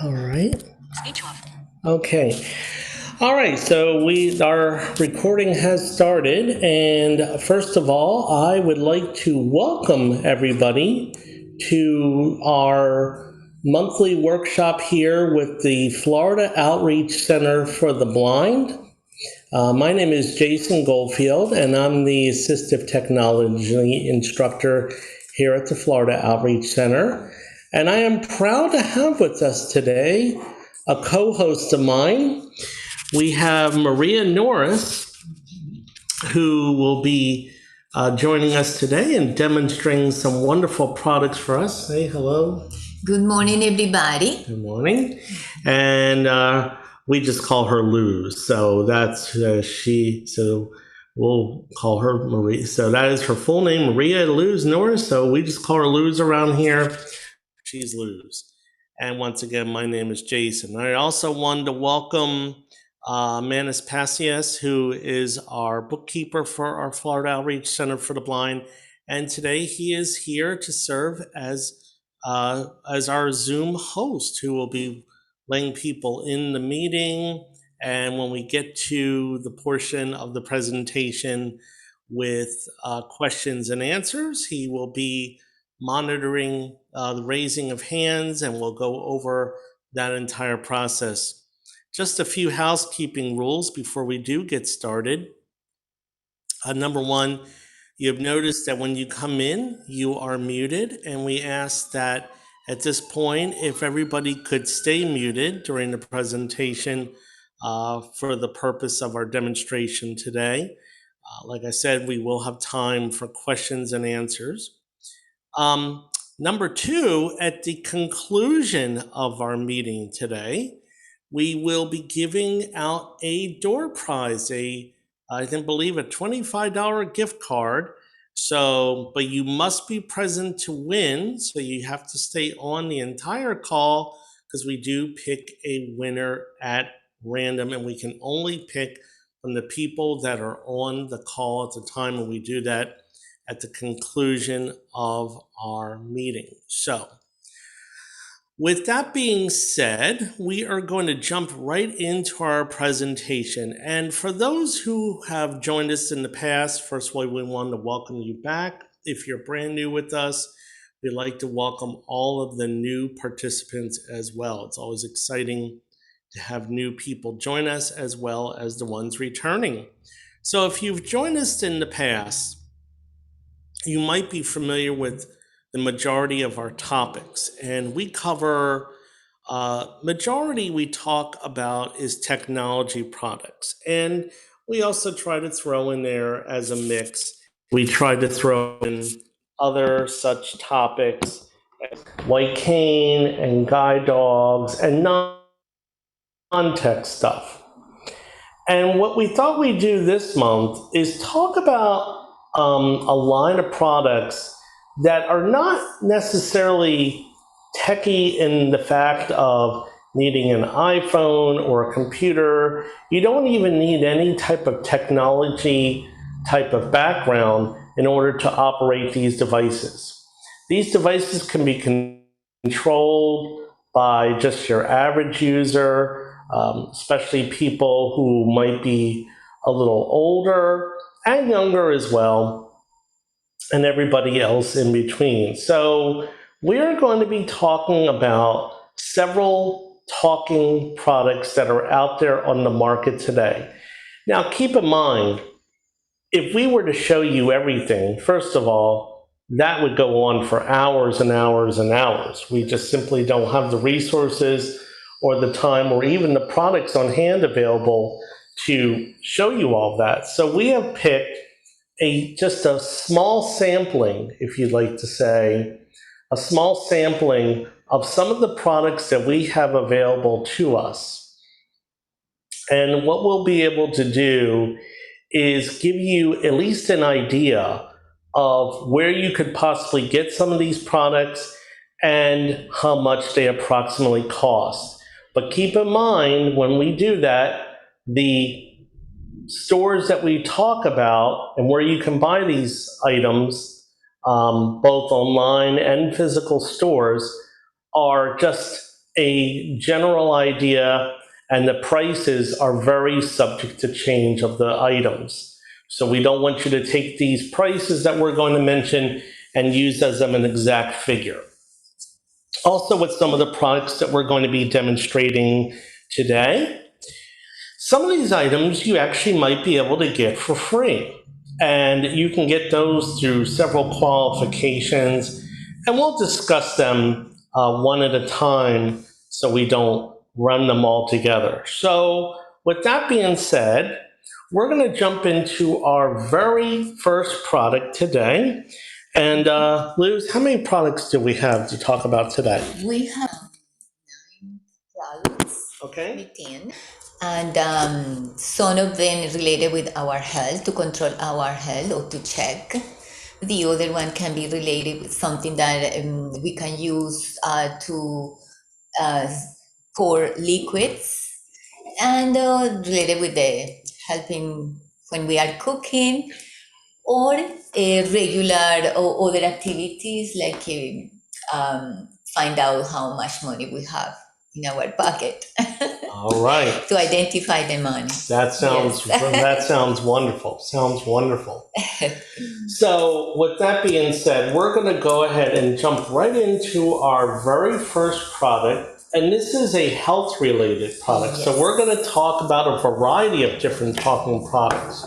All right. Okay. All right. So our recording has started, and first of all, I would like to welcome everybody to our monthly workshop here with the Florida Outreach Center for the Blind. My name is Jason Goldfield, and I'm the Assistive Technology Instructor here at the Florida Outreach Center. And I am proud to have with us today a co-host of mine. We have Maria Norris, who will be joining us today and demonstrating some wonderful products for us. Say hello. Good morning, everybody. Good morning. And we just call her Luz. So that's she. So we'll call her Maria. So that is her full name, Maria Luz Norris. So we just call her Luz around here. She's Luz. And once again, my name is Jason. I also wanted to welcome Manis Passias, who is our bookkeeper for our Florida Outreach Center for the Blind. And today he is here to serve as our Zoom host, who will be letting people in the meeting. And when we get to the portion of the presentation with questions and answers, he will be monitoring the raising of hands, and we'll go over that entire process. Just a few housekeeping rules before we do get started. Number one, you've noticed that when you come in, you are muted, and we ask that at this point, if everybody could stay muted during the presentation for the purpose of our demonstration today. Like I said, we will have time for questions and answers. Number two, at the conclusion of our meeting today, we will be giving out a door prize, I believe a $25 gift card. So, but you must be present to win. So you have to stay on the entire call, because we do pick a winner at random, and we can only pick from the people that are on the call at the time, and we do that at the conclusion of our meeting. So, with that being said, we are going to jump right into our presentation. And for those who have joined us in the past, first of all, we want to welcome you back. If you're brand new with us, we'd like to welcome all of the new participants as well. It's always exciting to have new people join us, as well as the ones returning. So if you've joined us in the past, you might be familiar with the majority of our topics, and we cover majority we talk about is technology products, and we also try to throw in there as a mix. We try to throw in other such topics as white cane and guide dogs and non-tech stuff. And what we thought we'd do this month is talk about a line of products that are not necessarily techie in the fact of needing an iPhone or a computer. You don't even need any type of technology type of background in order to operate these devices. These devices can be controlled by just your average user, especially people who might be a little older and younger as well, and everybody else in between. So we're going to be talking about several talking products that are out there on the market today. Now, keep in mind, if we were to show you everything, first of all, that would go on for hours and hours and hours. We just simply don't have the resources or the time or even the products on hand available to show you all that. So we have picked just a small sampling, if you'd like to say, a small sampling of some of the products that we have available to us. And what we'll be able to do is give you at least an idea of where you could possibly get some of these products and how much they approximately cost. But keep in mind, when we do that, the stores that we talk about and where you can buy these items, both online and physical stores, are just a general idea, and the prices are very subject to change of the items. So we don't want you to take these prices that we're going to mention and use as an exact figure. Also, with some of the products that we're going to be demonstrating today, some of these items you actually might be able to get for free. And you can get those through several qualifications, and we'll discuss them one at a time so we don't run them all together. So, with that being said, we're going to jump into our very first product today. And Luz, how many products do we have to talk about today? We have 9 products Okay. within, and some of them related with our health, to control our health or to check. The other one can be related with something that we can use to pour liquids, and related with the helping when we are cooking, or regular or other activities like find out how much money we have in our pocket All right. to identify the money. That sounds Yes. that sounds wonderful. Sounds wonderful. So, with that being said, we're going to go ahead and jump right into our very first product, and this is a health-related product. So, Yes. we're going to talk about a variety of different talking products.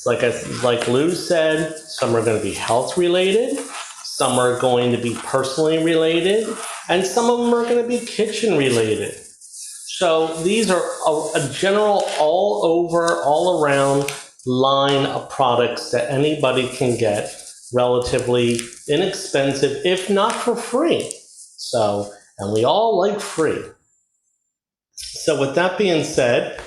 It's like Lou said, some are going to be health-related, some are going to be personally related, and some of them are going to be kitchen-related. So these are a general all over, all around line of products that anybody can get relatively inexpensive, if not for free. So, and we all like free. So with that being said,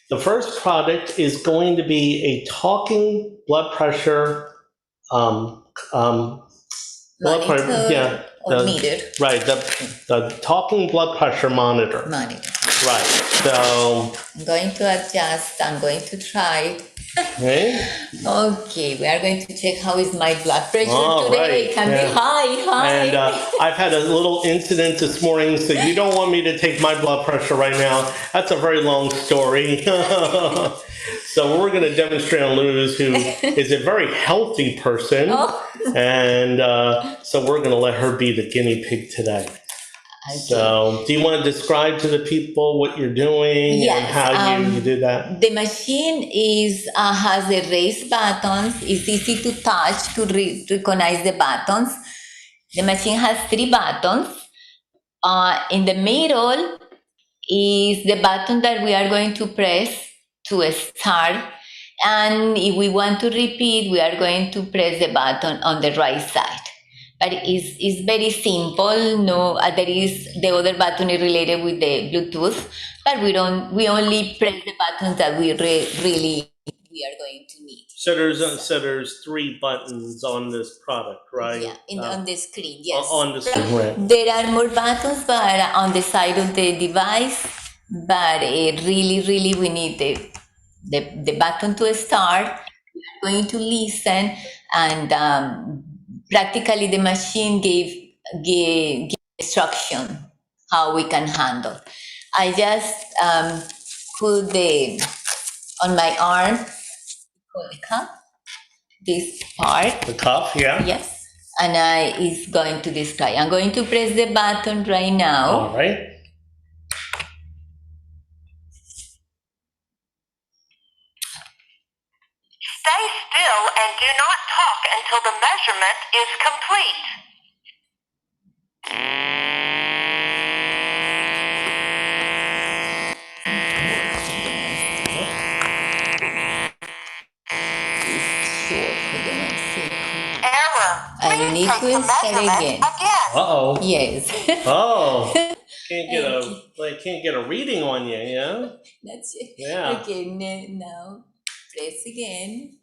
the first product is going to be a talking blood pressure, um, um, blood pressure, Monitor yeah, or the- meter. right, the talking blood pressure monitor. Monitor. Right. So, I'm going to adjust. I'm going to try. okay. Okay, we are going to check how is my blood pressure All today. right, It can yeah. be high. And I've had a little incident this morning, so you don't want me to take my blood pressure right now. That's a very long story. So we're going to demonstrate on Luz, who is a very healthy person. Oh. And so we're going to let her be the guinea pig today. Okay. So do you want to describe to the people what you're doing and Yes, how you do that? The machine is has the raised buttons. It's easy to touch to recognize the buttons. The machine has 3 buttons. In the middle is the button that we are going to press to start. And if we want to repeat, we are going to press the button on the right side. But it's very simple. No, there is the other button is related with the Bluetooth, but we only press the buttons that we really we are going to need. So there's 3 buttons on this product, right? Yeah, on the screen. Yes. On the screen, right. There are more buttons, but on the side of the device. But really, we need the button to start. We are going to listen, and practically the machine gave instruction how we can handle. I just put on my arm, hold the cup, this part. The cuff, yeah. Yes. And I is going to describe. I'm going to press the button right now. All right. Stay still and do not talk until the measurement is complete. Sure, hold on a second. Error. I Please need take to the start measurement again. Uh-oh. Yes. Oh. Can't get a reading on you, yeah? That's it. Yeah. Okay, now press again.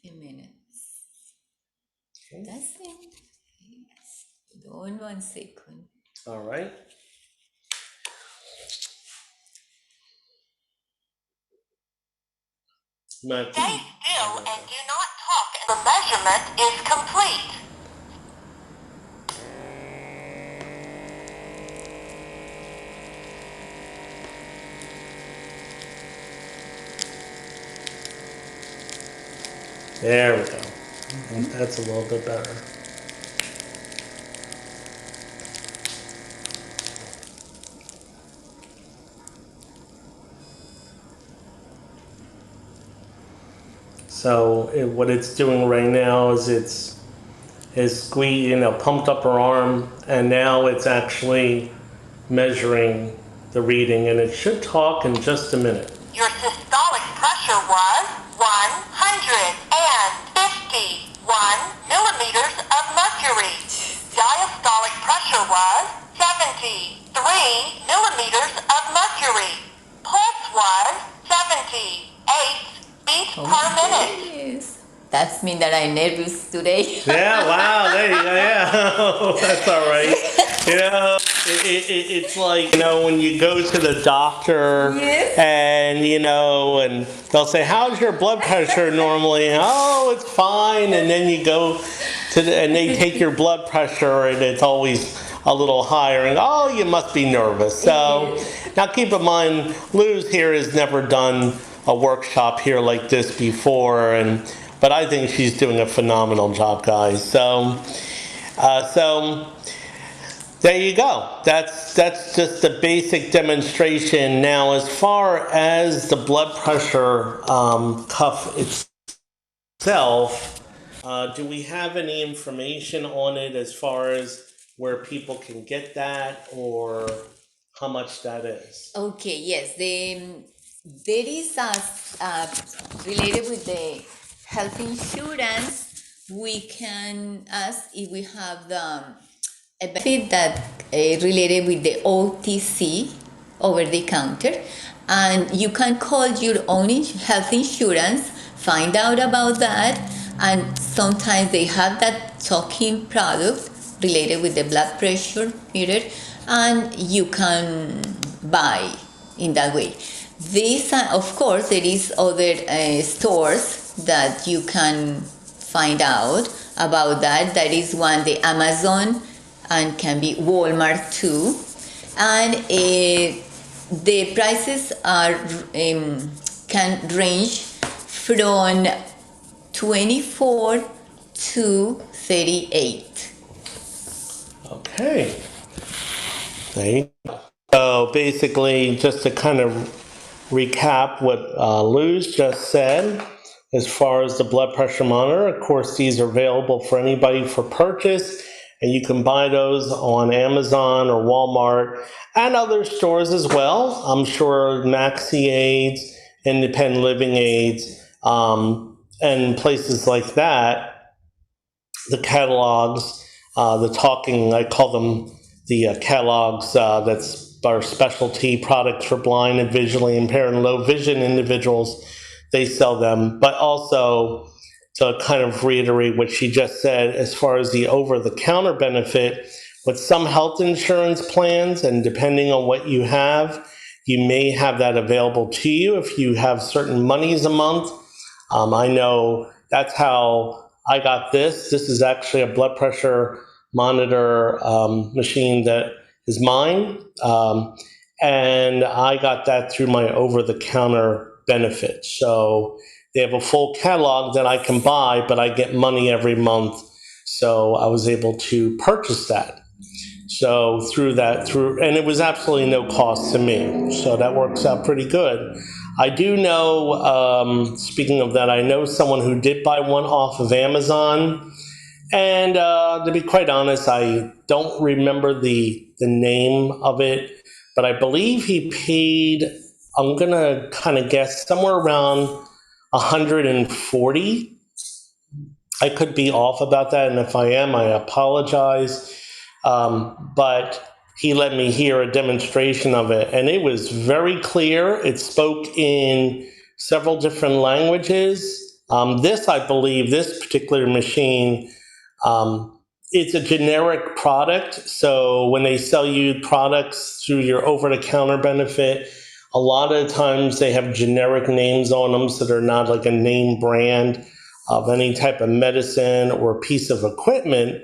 Few minutes. Okay. That's it. Yes. Hold on 1 second. All right. Stay still and do not talk until the measurement is complete. There we go. That's a little bit better. So what it's doing right now is it's pumped up her arm, and now it's actually measuring the reading, and it should talk in just a minute. Your systolic pressure was 151 millimeters of mercury. Diastolic pressure was 73 millimeters of mercury. Pulse was 78 beats per minute. Yes. That's mean that I'm nervous today. Yeah, wow, there you go, yeah. That's all right. It's like, when you go to the doctor, Yes. and, and they'll say, how's your blood pressure normally? Oh, it's fine. And then you go and they take your blood pressure, and it's always a little higher, and oh, you must be nervous. So now keep in mind, Luz here has never done a workshop here like this before, but I think she's doing a phenomenal job, guys. So there you go. That's just a basic demonstration. Now, as far as the blood pressure cuff itself, do we have any information on it as far as where people can get that, or how much that is? Okay, yes. There is related with the health insurance, we can ask if we have a benefit that related with the OTC, over the counter, and you can call your own health insurance, find out about that, and sometimes they have that talking product related with the blood pressure meter, and you can buy in that way. This, of course, there is other stores that you can find out about that. That is one, the Amazon, and can be Walmart too. And the prices are can range from 24 to 38. Okay. There you go. So basically, just to kind of recap what Luz just said, as far as the blood pressure monitor, of course, these are available for anybody for purchase, and you can buy those on Amazon or Walmart and other stores as well. I'm sure Maxi Aids, Independent Living Aids, and places like that. The catalogs, the talking, I call them the catalogs, that's our specialty products for blind and visually impaired and low vision individuals. They sell them, but also to kind of reiterate what she just said, as far as the over-the-counter benefit, with some health insurance plans, and depending on what you have, you may have that available to you if you have certain monies a month. I know that's how I got this. This is actually a blood pressure monitor machine that is mine, and I got that through my over-the-counter benefit. So they have a full catalog that I can buy, but I get money every month. So I was able to purchase that. So and it was absolutely no cost to me. So that works out pretty good. I do know, speaking of that, I know someone who did buy one off of Amazon. And to be quite honest, I don't remember the name of it, but I believe he paid, I'm going to kind of guess, somewhere around 140. I could be off about that, and if I am, I apologize. But he let me hear a demonstration of it, and it was very clear. It spoke in several different languages. I believe, this particular machine, it's a generic product. So when they sell you products through your over-the-counter benefit, A lot of times they have generic names on them, so they're not like a name brand of any type of medicine or piece of equipment.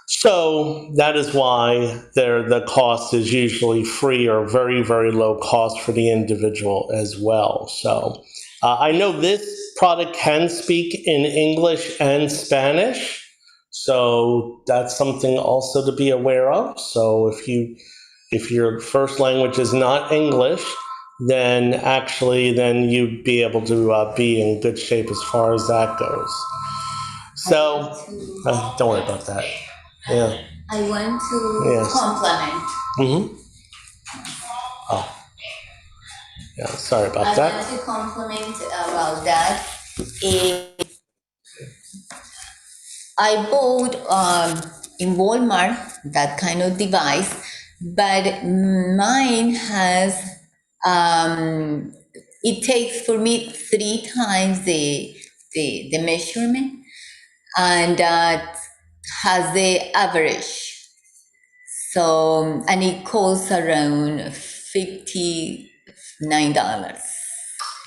So that is why the cost is usually free or very, very low cost for the individual as well. So I know this product can speak in English and Spanish. So that's something also to be aware of. So if your first language is not English, then actually then you'd be able to be in good shape as far as that goes. So don't worry about that. Yeah. I want to Yes. compliment. Mm-hmm. Oh, yeah. Sorry about I that. want to compliment about that. Eh, I bought in Walmart that kind of device, but mine has it takes for me 3 times the measurement, and that has the average. So and it costs around $59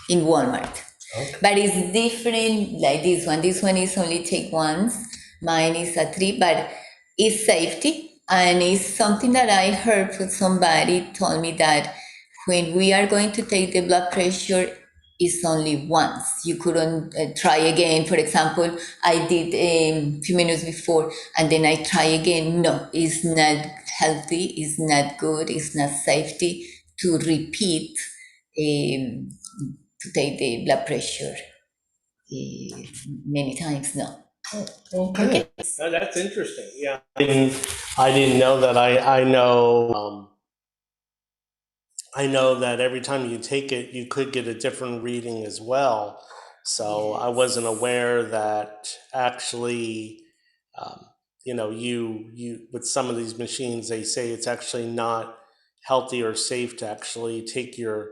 in Walmart. Okay. But it's different like this one. This one is only take once. Mine is a 3, but it's safety. And it's something that I heard from somebody told me that when we are going to take the blood pressure, it's only once. You couldn't try again. For example, I did a few minutes before and then I try again. No, it's not healthy. It's not good. It's not safety to repeat um, to take the blood pressure many times. No. Okay. That's interesting. Yeah. I didn't know that. I know that every time you take it, you could get a different reading as well. So I wasn't aware that actually, um, you with some of these machines, they say it's actually not healthy or safe to actually take your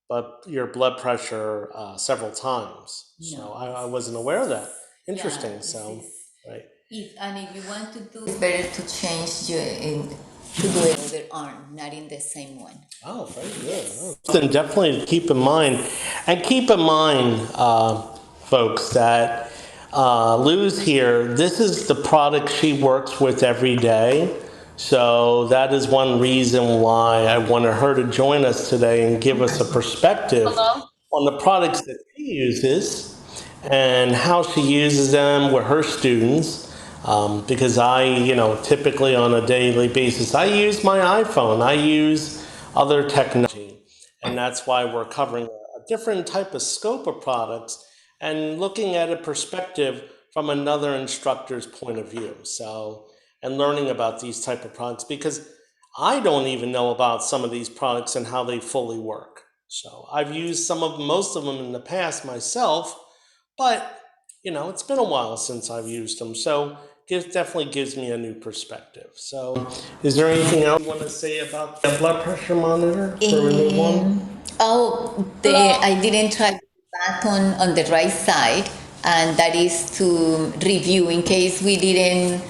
blood pressure several times. So No. I wasn't aware of that. Interesting. Yeah, this So, is- right. if you want to do, it's better to change to do it other arm, not in the same one. Oh, very good. Oh. Something definitely to keep in mind. And keep in mind, folks, that Lou's here, this is the product she works with every day. So that is one reason why I wanted her to join us today and give us a perspective on the products that she uses and how she uses them with her students. Because typically on a daily basis, I use my iPhone, I use other technology, and that's why we're covering a different type of scope of products and looking at a perspective from another instructor's point of view. So, and learning about these type of products because I don't even know about some of these products and how they fully work. So I've used most of them in the past myself, but it's been a while since I've used them. So it definitely gives me a new perspective. So is there anything else you want to say about the blood pressure monitor for a new one? I didn't try the button on the right side, and that is to review in case we didn't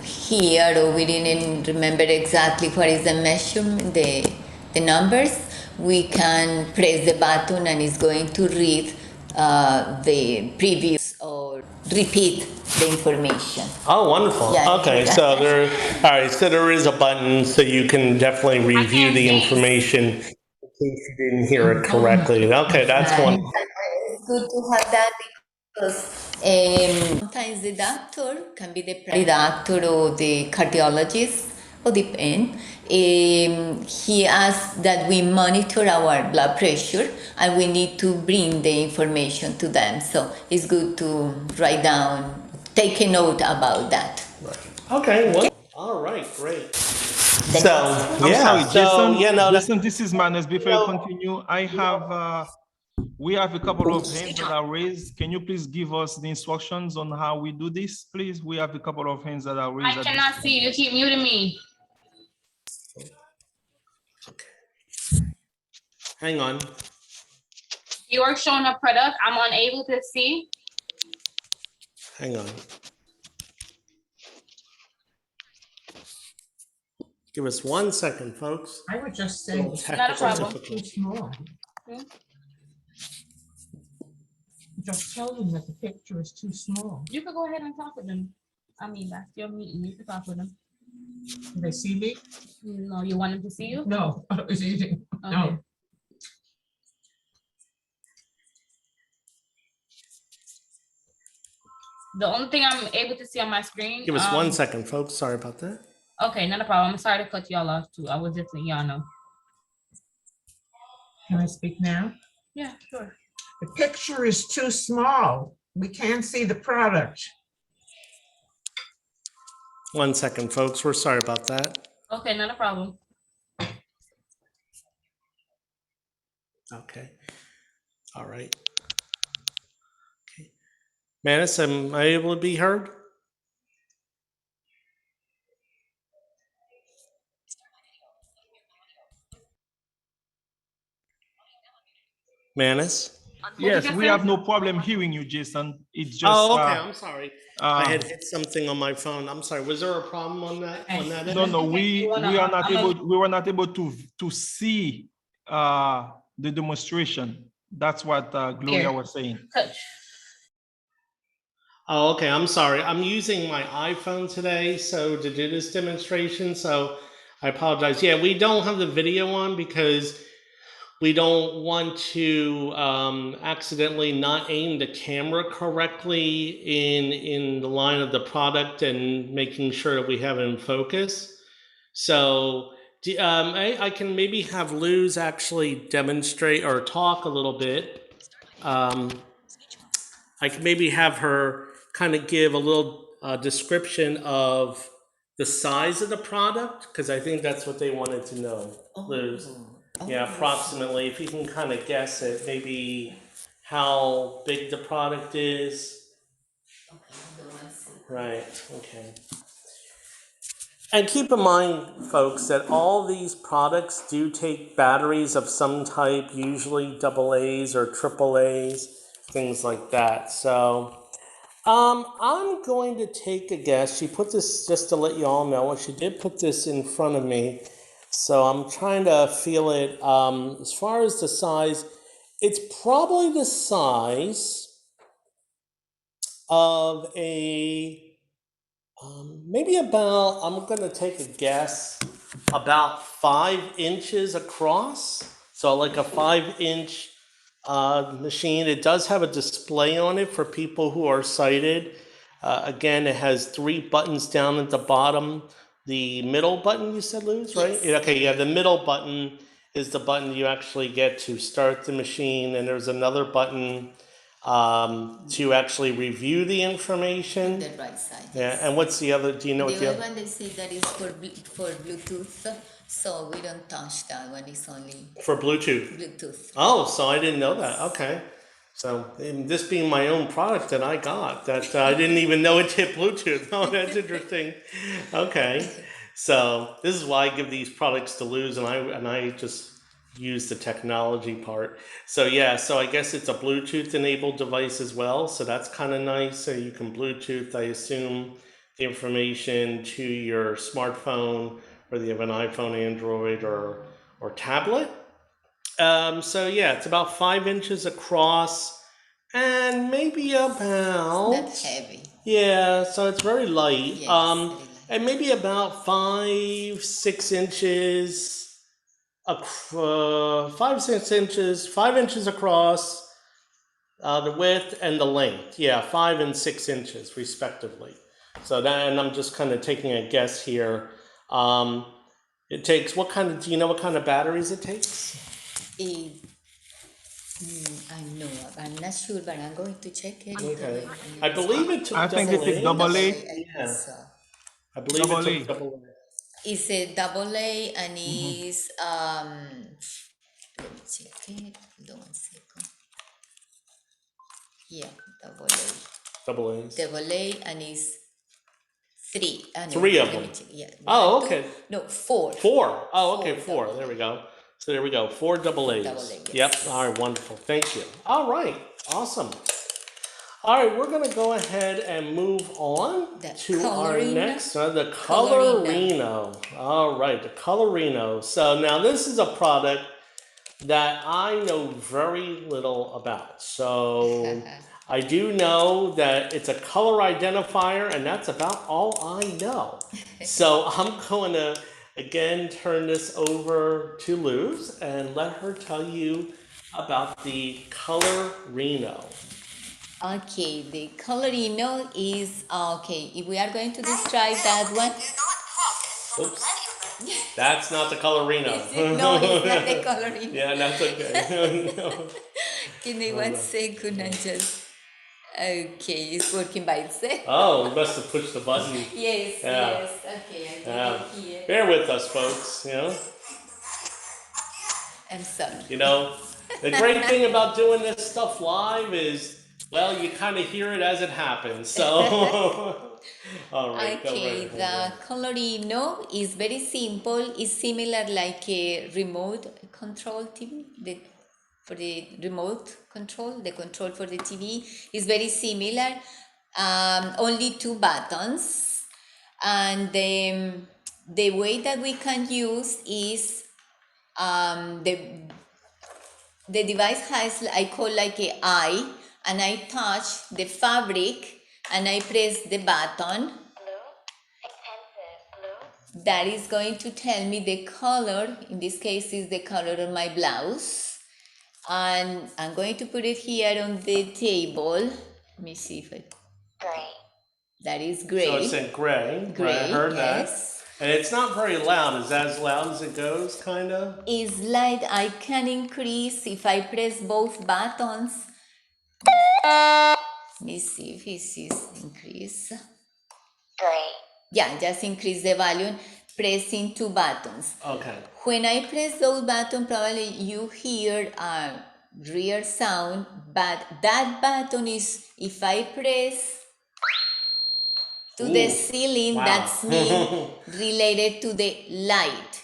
hear or we didn't remember exactly what is the measurement, the numbers. We can press the button and it's going to read the previous or repeat the information. Oh, wonderful. Yeah. Okay, so all right, so there is a button so you can definitely review the information in case you didn't hear it correctly. Okay, that's And wonderful. it's good to have that because sometimes the doctor can be the primary doctor or the cardiologist, or depend. He asks that we monitor our blood pressure and we need to bring the information to them. So it's good to write down, take a note about that. Right. Okay, well, all right, great. So, I'm yeah, sorry, so, Jason. Jason, this is Manes. Before you continue, we have a couple of hands that are raised. Can you please give us the instructions on how we do this, please? We have a couple of hands that are raised. I cannot see you. Keep muting me. hang on. You are showing a product I'm unable to see. Hang on. Give us 1 second, folks. I would just say Little it's Not a technical problem. too difficulty. small. Hmm? Just tell them that the picture is too small. You can go ahead and talk with them. I mean, that's your meeting. You can talk with them. Do they see me? No, you want them to see you? No, I was eating. Okay. No. The only thing I'm able to see on my screen. Give us 1 second, folks. Sorry about that. Okay, not a problem. I'm sorry to cut y'all off too. I was just letting y'all know. Can I speak now? Yeah, sure. The picture is too small. We can't see the product. 1 second, folks. We're sorry about that. Okay, not a problem. Okay. All right. Okay. Manus, am I able to be heard? Manus? Yes, you we say? have no problem hearing you, Jason. It's just. Oh, okay. I'm sorry. I uh, had hit something on my phone. I'm sorry. Was there a problem on that? On that end? No, we You wanna- are not I'm able, we were not able to see the demonstration. That's what Gloria Here. was saying. Touch. Oh, okay. I'm sorry. I'm using my iPhone today, so to do this demonstration. So I apologize. Yeah, we don't have the video on because we don't want to accidentally not aim the camera correctly in the line of the product and making sure that we have it in focus. So I can maybe have Luz actually demonstrate or talk a little bit. I can maybe have her kind of give a little description of the size of the product, because I think that's what they wanted to know, Luz. Yeah, approximately, if you can kind of guess it, maybe how big the product is. Right, okay. And keep in mind, folks, that all these products do take batteries of some type, usually AA's or AAA's, things like that. So I'm going to take a guess. She put this, just to let you all know, she did put this in front of me. So I'm trying to feel it. As far as the size, it's probably the size of a, maybe about, I'm going to take a guess, about 5 inches across. So like a 5-inch machine. It does have a display on it for people who are sighted. Again, it has 3 buttons down at the bottom. The middle button, you said, Luz, right? Yes. Yeah, okay, yeah, the middle button is the button you actually get to start the machine, and there's another button to actually review the information. The right side. Yeah, and what's the other? Do you know what The the other other? one they say that is for Bluetooth, so we don't touch that one. It's only For Bluetooth. Bluetooth. Oh, so I didn't know that. Okay. So this being my own product that I got, that I didn't even know it did Bluetooth. Oh, that's interesting. Okay. So this is why I give these products to Luz, and I just use the technology part. So yeah, so I guess it's a Bluetooth enabled device as well. So that's kind of nice. So you can Bluetooth, I assume, the information to your smartphone, whether you have an iPhone, Android, or tablet. So yeah, it's about 5 inches across and maybe about, Not heavy. yeah, so it's very light. Yes, very light. And maybe about 5-6 inches, 5-6 inches, 5 inches across, the width and the length. Yeah, 5 and 6 inches respectively. So that, and I'm just kind of taking a guess here. It takes, do you know what kind of batteries it takes? I'm not sure, but I'm going to check it. Okay. I believe it took I think it took double double A. A. Yeah. I believe Double it A. took double A. It's a AA and is let me check it. Hold on 1 second. Yeah, Double A's. AA and is 3. No, 3 of let me them. check. Yeah. Oh, 1, 2, okay. No, 4. 4. Oh, okay, 4 4. There we go. So there we go. 4 double A's. Double A, yes. Yep. All right. Wonderful. Thank you. All right. Awesome. All right, we're gonna go ahead and move on The to our colorino. next, the Colorino. Colorino. All right, the Colorino. So now this is a product that I know very little about. So I do know that it's a color identifier, and that's about all I know. So I'm going to again turn this over to Luz and let her tell you about the Colorino. Okay, the colorino is okay. If we are going to describe that one, Oops, that's not the Colorino. no, it's not the colorino. Yeah, that's okay. No. Give me Oh, one no. second and just. Okay, it's working by itself. Oh, we must have pushed the button. Yes, Yeah. yes. Okay, I Yeah. get it here. Bear with us, folks. I'm sorry. The great thing about doing this stuff live is, well, you kind of hear it as it happens. So, all right. go Okay, right the ahead. colorino is very simple. It's similar like a remote control TV. For the remote control, the control for the TV is very similar. Only two buttons, and the way that we can use is the device has I call like a eye, and I touch the fabric and I press the button. That is going to tell me the color. In this case, is the color of my blouse, and I'm going to put it here on the table. Let me see if I. Gray. That is gray. So it's in gray. Gray, I heard yes. that. And it's not very loud. Is that as loud as it goes, kind of? Is light. I can increase if I press both buttons. Let me see if this is increase. Gray. Yeah, just increase the volume pressing two buttons. Okay. When I press those buttons, probably you hear a rear sound, but that button is if I press to the Ooh, ceiling, wow. that's mean related to the light.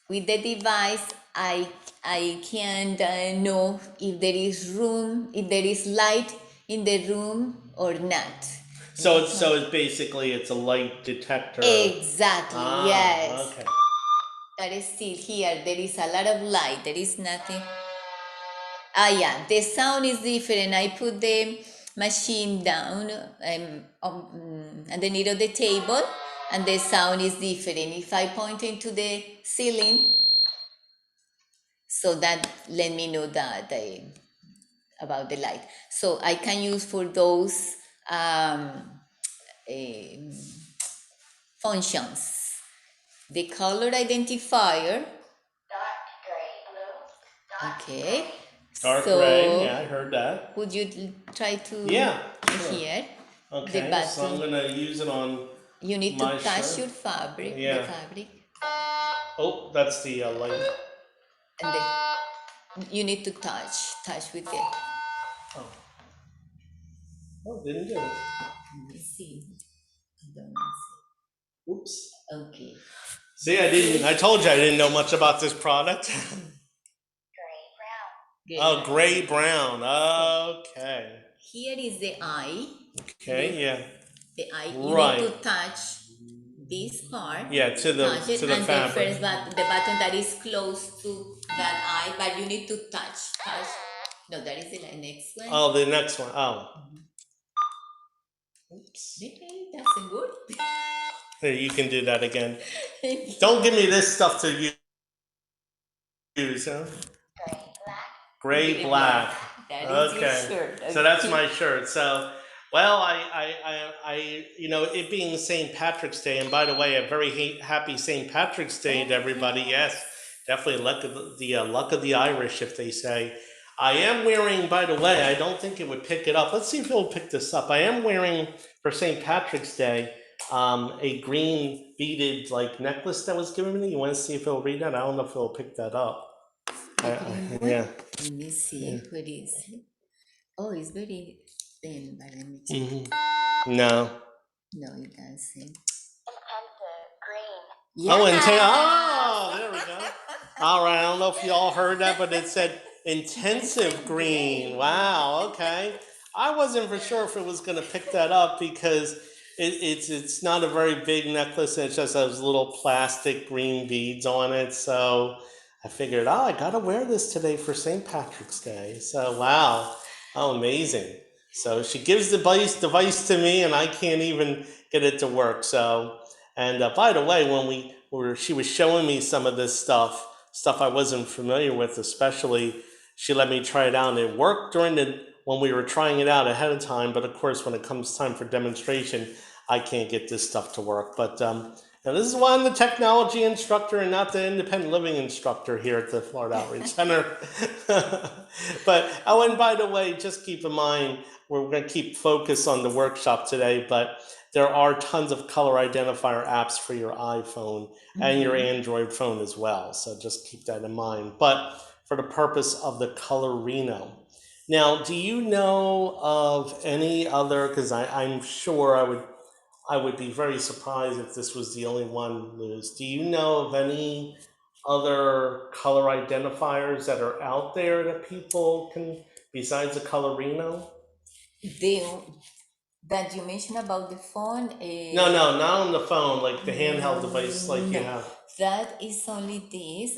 With the device, I can know if there is room, if there is light in the room or not. So it's basically it's a light detector. Exactly. Yes. Okay. That is still here. There is a lot of light. There is nothing. Yeah, the sound is different. I put the machine down underneath of the table, and the sound is different. If I point into the ceiling, so that let me know that about the light. So I can use for those functions. The color identifier. Dark gray. Blue. Dark Okay. Dark So, gray. Yeah, I heard that. would you try to Yeah. Sure. here? Okay. The So I'm button. gonna use it on. You need to my touch shirt. your fabric, Yeah. the fabric, Oh, that's the light. and you need to touch with it. Oh. Oh, didn't do it. Let me see. I don't know. Oops. Okay. See, I told you I didn't know much about this product. Gray. Brown. Good. Oh, gray brown. Okay. Here is the eye. Okay. Yeah. The eye. You Right. need to touch this part. Yeah. To the Touch it, to the and fabric. the first button, the button that is close to that eye, but you need to touch. No, that is the next one. Oh, the next one. Oh. Oops. Okay, that's good. Here, you can do that again. Don't give me this stuff to use, huh? Gray. Black. Gray black. That is your Okay. shirt. So that's Okay. my shirt. So, well, I it being St. Patrick's Day, and by the way, a very happy St. Patrick's Day to everybody. Yes, definitely luck of the Irish, if they say. I am wearing, by the way, I don't think it would pick it up. Let's see if it'll pick this up. I am wearing for St. Patrick's Day a green beaded necklace that was given to me. You want to see if it'll read that? I don't know if it'll pick that up. Yeah. Let me see what is it. Oh, it's very thin, but let me check. Mm-hmm. No. No, it doesn't. Intensive. Green. Yeah. Oh, there we go. All right. I don't know if you all heard that, but it said intensive green. Wow. Okay. I wasn't for sure if it was going to pick that up because it's not a very big necklace. And it's just those little plastic green beads on it. So I figured, oh, I got to wear this today for St. Patrick's Day. So wow, how amazing! So she gives the device to me, and I can't even get it to work. So and by the way, when she was showing me some of this stuff I wasn't familiar with, especially she let me try it out, and it worked during the when we were trying it out ahead of time. But of course, when it comes time for demonstration, I can't get this stuff to work. But now this is why I'm the technology instructor and not the independent living instructor here at the Florida Outreach Center. But oh, and by the way, just keep in mind we're going to keep focus on the workshop today, but there are tons of color identifier apps for your iPhone and your Android phone as well. So just keep that in mind. But for the purpose of the Colorino. Now, do you know of any other? Because I'm sure I would be very surprised if this was the only one, Liz. Do you know of any other color identifiers that are out there that people can, besides the Colorino? The that you mentioned about the phone. No, not on the phone, like the handheld device like you No. have. That is only this,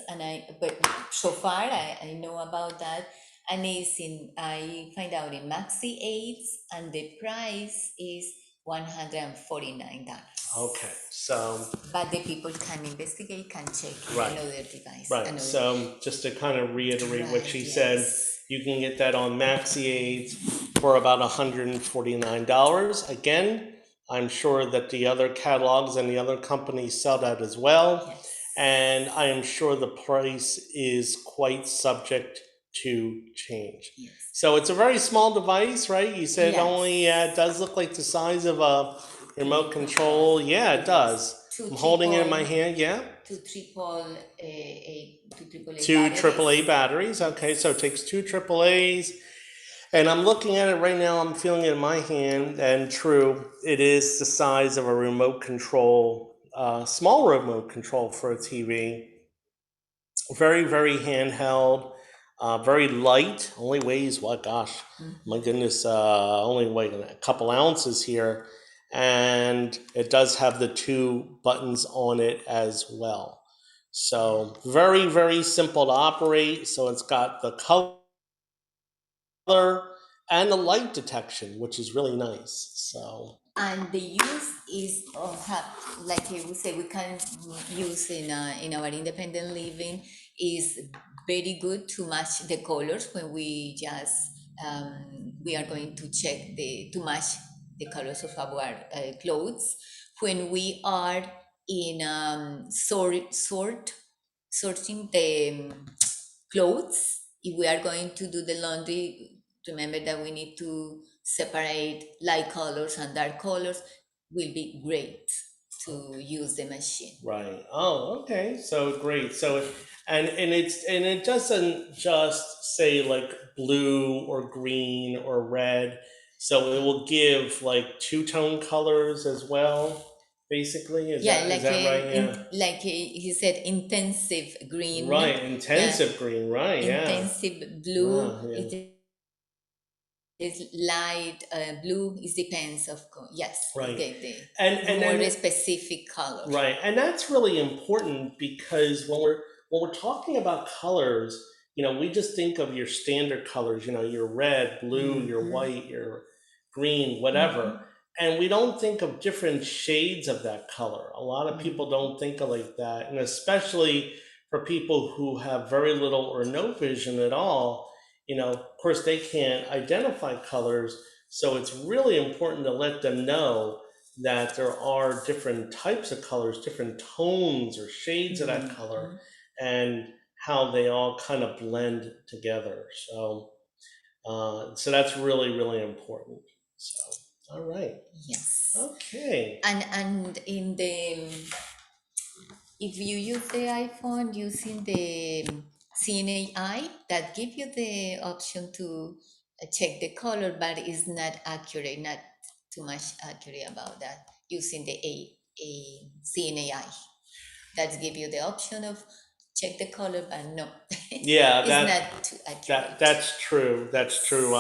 but so far I know about that, and I find out in Maxi 8, and the price is $149. Okay, so But the people can investigate, can check Right. another device. right. another- So just to kind of reiterate what Right, she said, yes. you can get that on Maxi Aids for about $149. Again, I'm sure that the other catalogs and the other companies sell that as well. Yes. And I am sure the price is quite subject to change. Yes. So it's a very small device, right? You said Yes. only, it does look like the size of a remote control. Yeah, it does. I'm holding it in my hand, yeah. Two triple Two batteries. AAA batteries. Okay, so it takes two AAAs. And I'm looking at it right now, I'm feeling it in my hand, and true, it is the size of a remote control, small remote control for a TV. Very, very handheld, very light, only weighs, what, gosh, my goodness, only weighs a couple ounces here. And it does have the two buttons on it as well. So very, very simple to operate. So it's got the color and the light detection, which is really nice. So And the use is like we say, we can use in our independent living is very good to match the colors when we just we are going to check to match the colors of our clothes when we are in sorting the clothes. If we are going to do the laundry, remember that we need to separate light colors and dark colors. Will be great to use the machine. right. Oh, okay. So great. So and it doesn't just say like blue or green or red. So it will give like two-tone colors as well. Basically, is that right? Yeah. Like he said, intensive green. Right. Intensive green. Right. Yeah. Intensive blue. Wow, yeah. It is light blue. It depends, of course. Yes. Right. The And more then specific color. right, and that's really important because when we're talking about colors, we just think of your standard colors, your red, blue, your white, your green, whatever. And we don't think of different shades of that color. A lot of people don't think of like that, and especially for people who have very little or no vision at all, of course they can't identify colors. So it's really important to let them know that there are different types of colors, different tones or shades of that color, and how they all kind of blend together. So, so that's really, really important. So, all right, Yes. okay, And in the if you use the iPhone using the CNAI, that give you the option to check the color, but it's not accurate, not too much accurate about that using the CNAI. That give you the option of check the color, but no, yeah, it's not too accurate. that's true. That's true.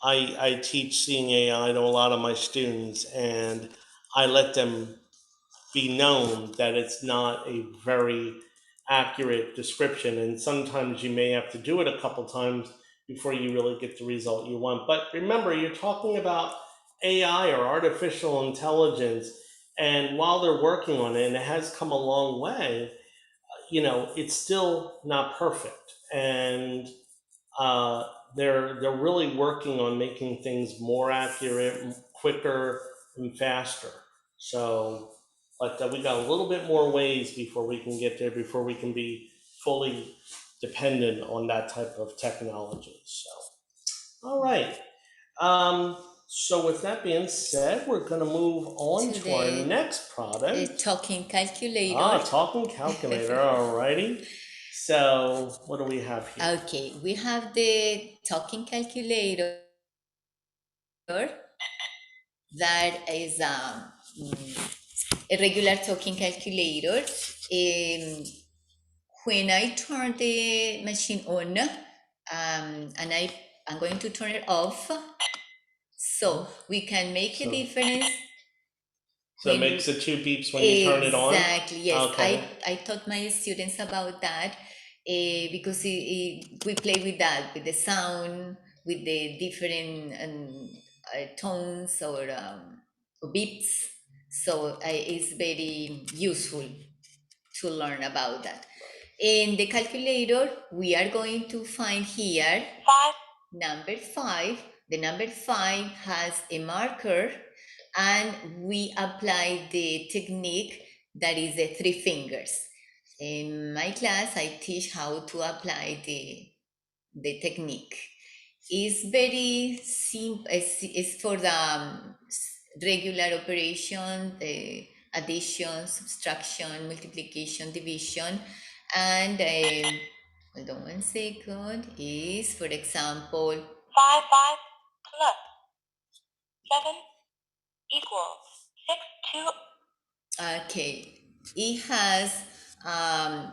I teach seeing AI to a lot of my students, and I let them be known that it's not a very accurate description, and sometimes you may have to do it a couple times before you really get the result you want. But remember, you're talking about AI or artificial intelligence, and while they're working on it, and it has come a long way, you know, it's still not perfect, and they're really working on making things more accurate, quicker, and faster. So, but we got a little bit more ways before we can get there, before we can be fully dependent on that type of technology. So, all right. So with that being said, we're going to move on to our Today, next The product. talking calculator. Talking calculator. All righty. So what do we have here? Okay, we have the talking calculator that is a regular talking calculator. When I turn the machine on, and I'm going to turn it off, so we can make a So- difference. So it when makes the two beeps when you turn it on? Exactly, yes. Okay. I taught my students about that because we play with that, with the sound, with the different tones or beats. So it's very useful to learn about that. In the calculator, we are going to find here 5, number 5. The number 5 has a marker, and we apply the technique that is the 3 fingers. In my class, I teach how to apply the technique. It's very simple. It's for the regular operation, the addition, subtraction, multiplication, division, and hold on 1 second. Is, for example, 5, 5 plus 7 equals 6, 2. okay, it has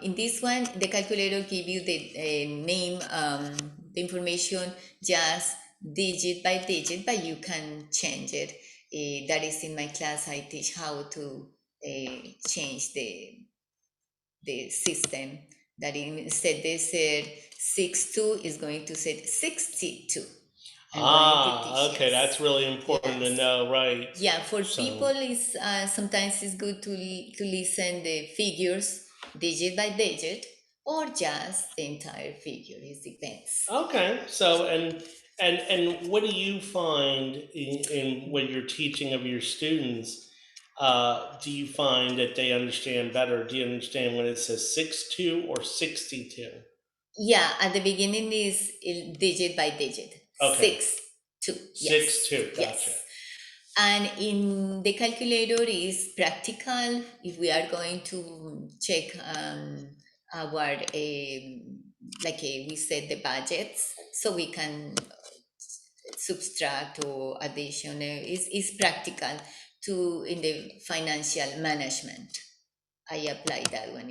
in this one the calculator give you the name, the information just digit by digit, but you can change it. That is in my class. I teach how to change the system. That instead they said 62 is going to say 62. I'm going to teach, Okay, yes. that's really important to Yes. know, right? Yeah, for So- people, is sometimes it's good to listen the figures digit by digit, or just the entire figure. It depends. Okay, so and what do you find in when you're teaching of your students? Do you find that they understand better? Do you understand when it says 62 or 62? Yeah, at the beginning is digit by digit. Okay. 6, 2. 6, 2, gotcha. Yes. And in the calculator is practical. If we are going to check our we said, the budgets, so we can subtract or addition. Is practical to in the financial management. I apply that one.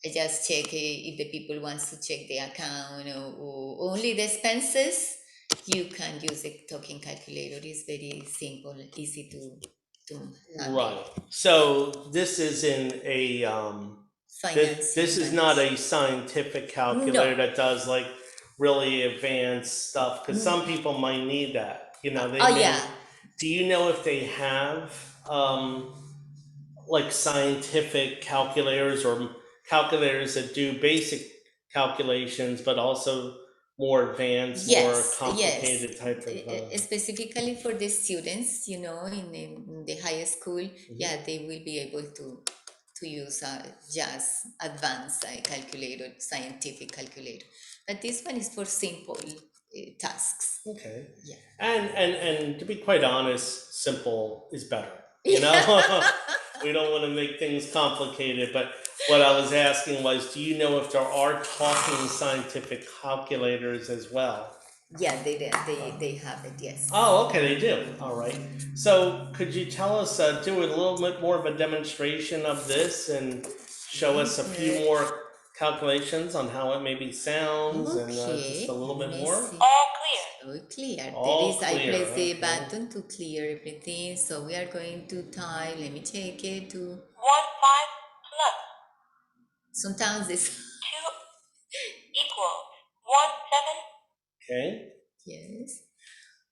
I just check if the people wants to check the account or only the expenses. You can use the talking calculator. It's very simple, easy to handle. Right. So this isn't a Finance. this is not a scientific calculator that does like really advanced stuff, because some people might need that. You know, they Oh may- yeah. Do you know if they have like scientific calculators or calculators that do basic calculations, but also more advanced, more Yes, complicated yes. type of? Specifically for the students, in the higher school, yeah, they will be able to use just advanced calculator, scientific calculator. But this one is for simple tasks. Okay. Yeah. And to be quite honest, simple is better. You know, we don't want to make things complicated. But what I was asking was, do you know if there are talking scientific calculators as well? Yeah, they have it. Yes. Oh, okay, they do. All right. So could you tell us, do a little bit more of a demonstration of this and show us a few Okay. more calculations on how it maybe sounds and Okay, just a little let bit me more? see. All clear. Oh, clear. All I clear, press the okay. button to clear everything. So we are going to type. Let me check it. 1 5 plus Sometimes it's 2 equals 1 7 Okay. yes.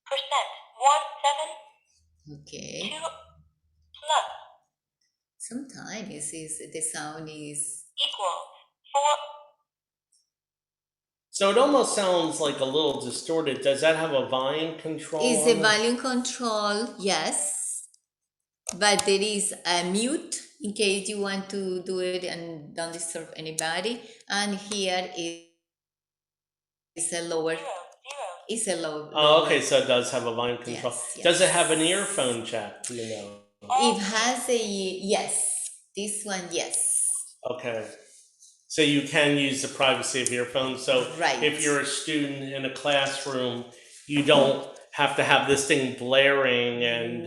percent 1 7 Okay. 2 plus Sometimes the sound is equals 4 So it almost sounds like a little distorted. Does that have a volume control? is on a it? volume control. Yes, but there is a mute in case you want to do it and don't disturb anybody. And here is a lower. 0 0 Is a low. Oh, lower. okay, so it does have a volume control. Yes, Does it yes. have an earphone jack? Do you know? It has a yes. This one, yes. Okay. So you can use the privacy of earphones. So Right. if you're a student in a classroom, you don't have to have this thing blaring, and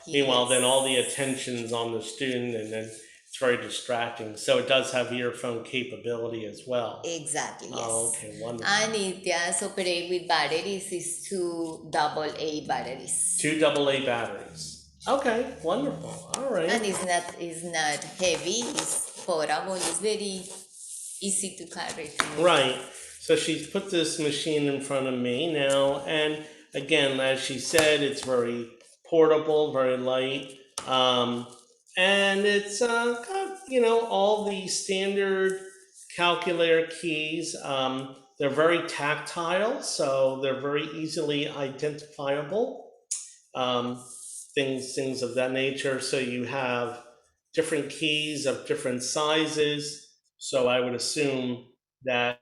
meanwhile, then all the attention's on the student, and then it's very distracting. So it does have earphone capability as well. Exactly, yes. Oh, okay, wonderful. And it does operate with batteries. It's 2 AA batteries. 2 AA batteries. Okay, wonderful. All right. And it's not heavy. It's portable. It's very easy to carry. Right. So she's put this machine in front of me now, and again, as she said, it's very portable, very light, and it's got all the standard calculator keys. They're very tactile, so they're very easily identifiable. Things of that nature. So you have different keys of different sizes. So I would assume that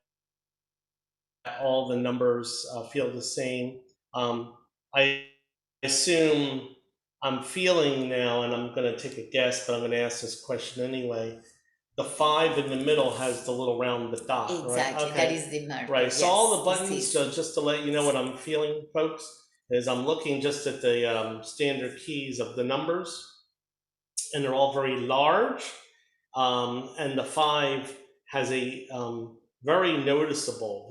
all the numbers feel the same. I assume I'm feeling now, and I'm going to take a guess, but I'm going to ask this question anyway. The 5 in the middle has the little round dot, Exactly. right? Okay. That is the marker. Right. So all the Yes, buttons, this is- so just to let you know what I'm feeling, folks, is I'm looking just at the standard keys of the numbers, and they're all very large. And the 5 has a very noticeable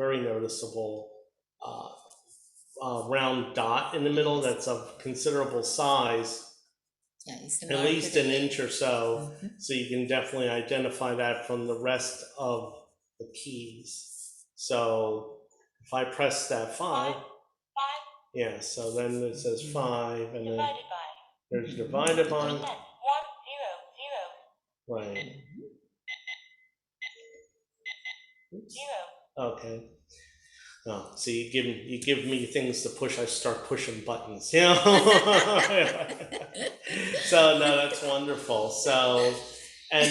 round dot in the middle that's of considerable size, yeah, it's the at marker. least an inch or so. Mhm. So you can definitely identify that from the rest of the keys. So if I press that 5, 5 yeah, so then it says 5, and then divided by there's divided by, percent 1 0 right. 0 Oops. 0 Okay. Oh, so you give me things to push. I start pushing buttons. You know. So no, that's wonderful. So, and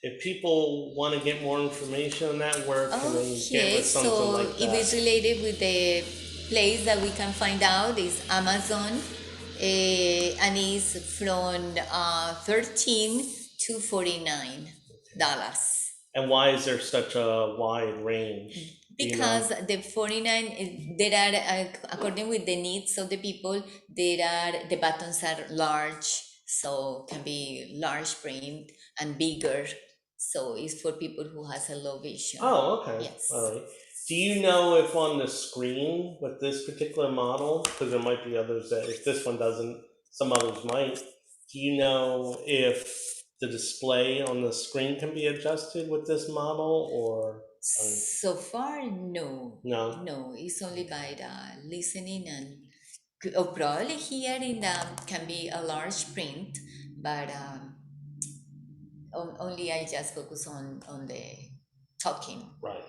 if people want to get more information on that, where can they get Okay, with something so like if it's that? related with the place that we can find out is Amazon, and it's from $13 to $49. And why is there such a wide range? Do you know? Because the 49, there are, according with the needs of the people, the buttons are large, so can be large print and bigger. So it's for people who has a low vision. Oh, okay. Yes. All right. Do you know if on the screen with this particular model, because there might be others that if this one doesn't, some others might. Do you know if the display on the screen can be adjusted with this model, or So far, no. no? No, it's only by the listening and probably here in the can be a large print, but only I just focus on the talking. Right.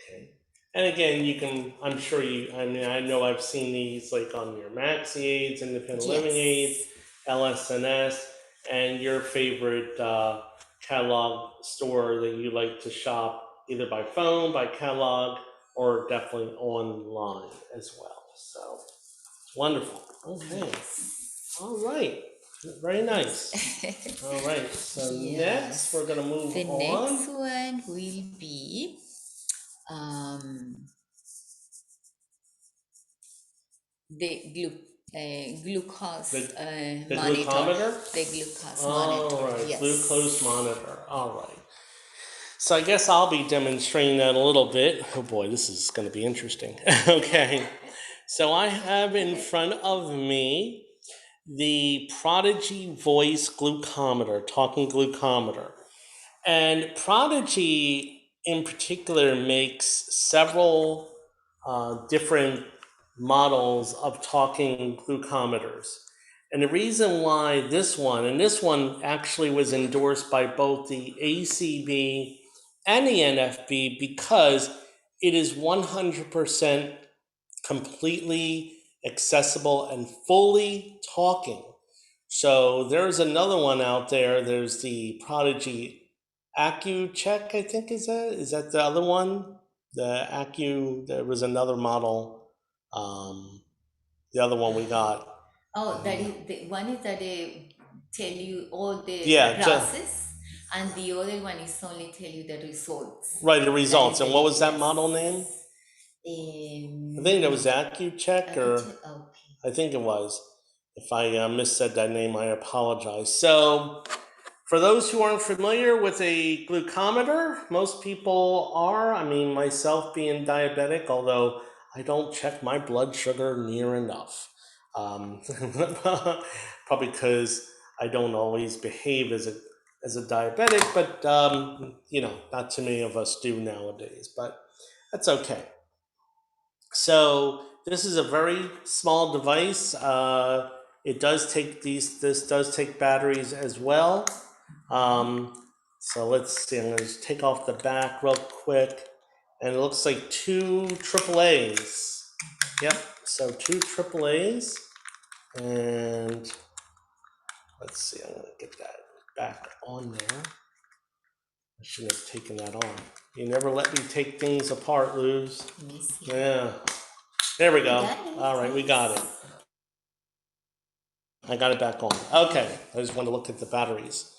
Okay. And again, you can, I'm sure you, I mean, I know I've seen these like on your Maxi Aids, Independent Living Aids, LSNS, and your favorite catalog store that you like to shop either by phone, by catalog, or definitely online as well. So wonderful. Okay. All right. Very nice. All right. So Yes. next we're gonna move The on. next one will be the glucose The monitor. glucometer? The glucose All monitor. right, Yes. glucose monitor. All right. So I guess I'll be demonstrating that a little bit. Oh boy, this is going to be interesting. Okay. So I have in front of me the Prodigy Voice Glucometer, talking glucometer. And Prodigy in particular makes several different models of talking glucometers. And the reason why this one actually was endorsed by both the ACB and the NFB because it is 100% completely accessible and fully talking. So there's another one out there. There's the Prodigy AccuCheck, I think is that the other one? The there was another model. The other one we got. Oh, that is the one is that they tell you all the Yeah, process, and the other one is only tell you the results. Right, the results. That is And the- what was that yes. model name? I think that was AccuCheck, or Okay. I think it was. If I missaid that name, I apologize. So, for those who aren't familiar with a glucometer, most people are. I mean, myself being diabetic, although I don't check my blood sugar near enough. Probably because I don't always behave as a diabetic, but not too many of us do nowadays. But that's okay. So this is a very small device. It does take this does take batteries as well. So let's see, I'm gonna just take off the back real quick. And it looks like 2 AAAs. Yep, so 2 AAAs. And let's see, I'm gonna get that back on there. I shouldn't have taken that off. You never let me take things apart, Luz. Let me see. Yeah. There we go. Got it. All right, we got it. I got it back on. Okay, I just want to look at the batteries.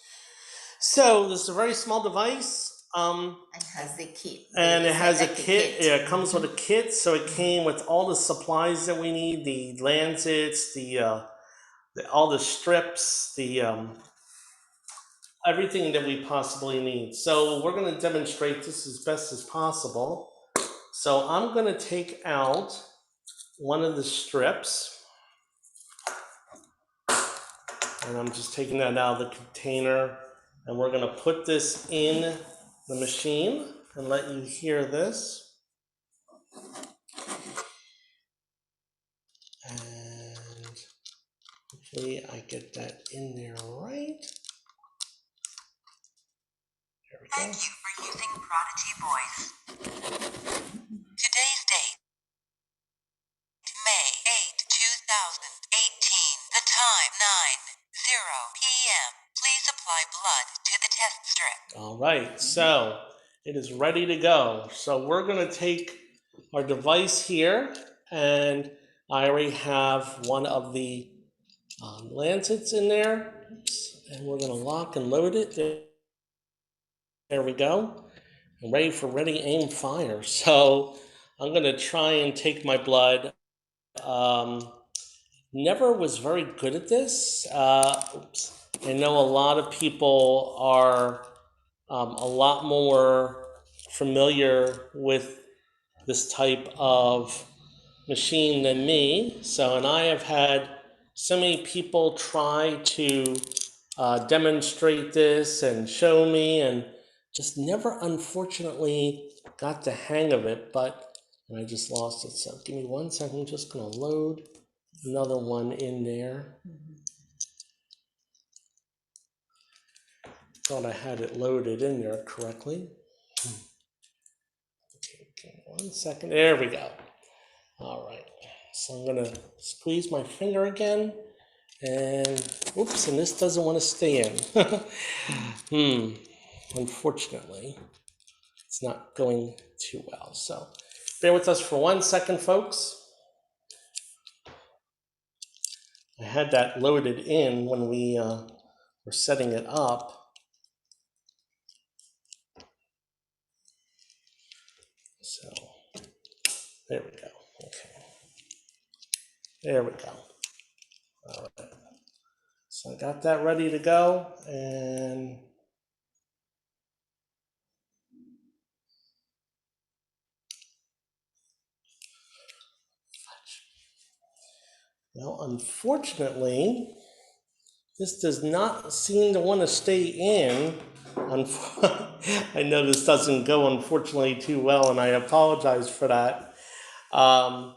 So this is a very small device. And has the kit. And it has a like kit. Yeah, it comes with a kit. So it came with all the supplies that we need: the lancets, all the strips, everything that we possibly need. So we're going to demonstrate this as best as possible. So I'm going to take out one of the strips. And I'm just taking that out of the container, and we're gonna put this in the machine and let you hear this. And hopefully I get that in there right. There we go. Thank you for using Prodigy Voice. Today's date, May 8, 2018. The time, 9:00 p.m. Please apply blood to the test strip. All right, so it is ready to go. So we're gonna take our device here, and I already have one of the lancets in there. Oops. And we're gonna lock and load it. There we go. I'm ready for ready, aim, fire. So I'm gonna try and take my blood. Never was very good at this. Oops. I know a lot of people are a lot more familiar with this type of machine than me. So, and I have had so many people try to demonstrate this and show me, and just never, unfortunately, got the hang of it. But I just lost it. So, give me 1 second. I'm just gonna load another one in there. Thought I had it loaded in there correctly. Okay, 1 second. There we go. All right. So I'm gonna squeeze my finger again, and oops, and this doesn't want to stay in. Unfortunately, it's not going too well. So bear with us for 1 second, folks. I had that loaded in when we were setting it up. So there we go. Okay. There we go. All right. So I got that ready to go, and Well, unfortunately, this does not seem to want to stay in. I know this doesn't go, unfortunately, too well, and I apologize for that. I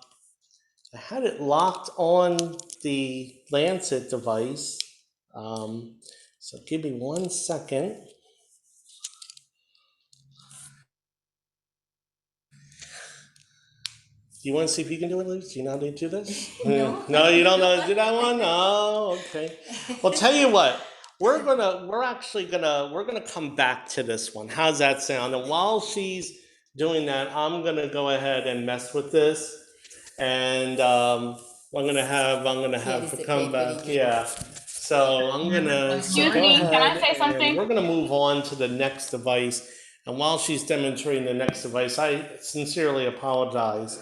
had it locked on the Lancet device. So give me 1 second. Do you want to see if you can do it, Liz? Do you know how to do this? No. No, you don't know how to do that one? Oh, okay. Well, tell you what, we're gonna come back to this one. How's that sound? And while she's doing that, I'm gonna go ahead and mess with this. And I'm gonna have Here is to the come paper back. in your- Yeah. So I'm gonna Excuse go me, can I ahead say and something? we're gonna move on to the next device. And while she's demonstrating the next device, I sincerely apologize.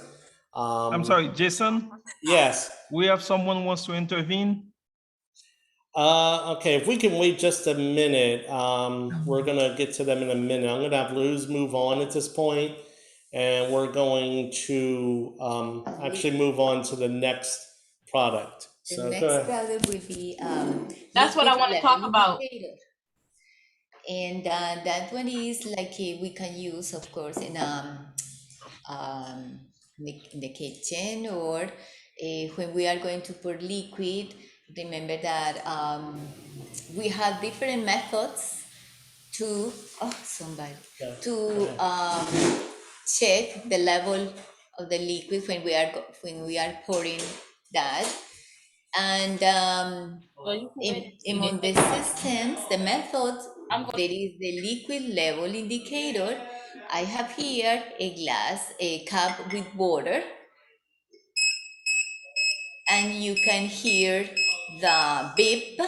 I'm sorry, Jason, Yes. we have someone who wants to intervene. Okay, if we can wait just a minute, we're gonna get to them in a minute. I'm gonna have Luz move on at this point, and we're going to actually move on to the next product. The So next go ahead. product will be That's what I liquid want to talk level about. indicator. And that one is like we can use, of course, in the kitchen, or when we are going to pour liquid. Remember that we have different methods to Yeah. to check the level of the liquid when we are pouring that. And Well, you can wait. in the systems, the methods, I'm going. there is the liquid level indicator. I have here a cup with water, and you can hear the beep.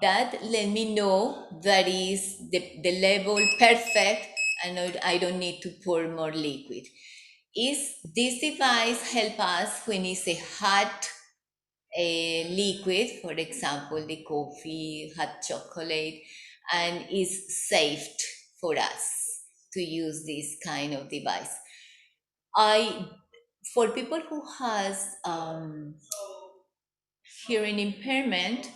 That let me know that is the level perfect, and I don't need to pour more liquid. Is this device help us when it's a hot liquid, for example, the coffee, hot chocolate, and is safe for us to use this kind of device. For people who has hearing impairment,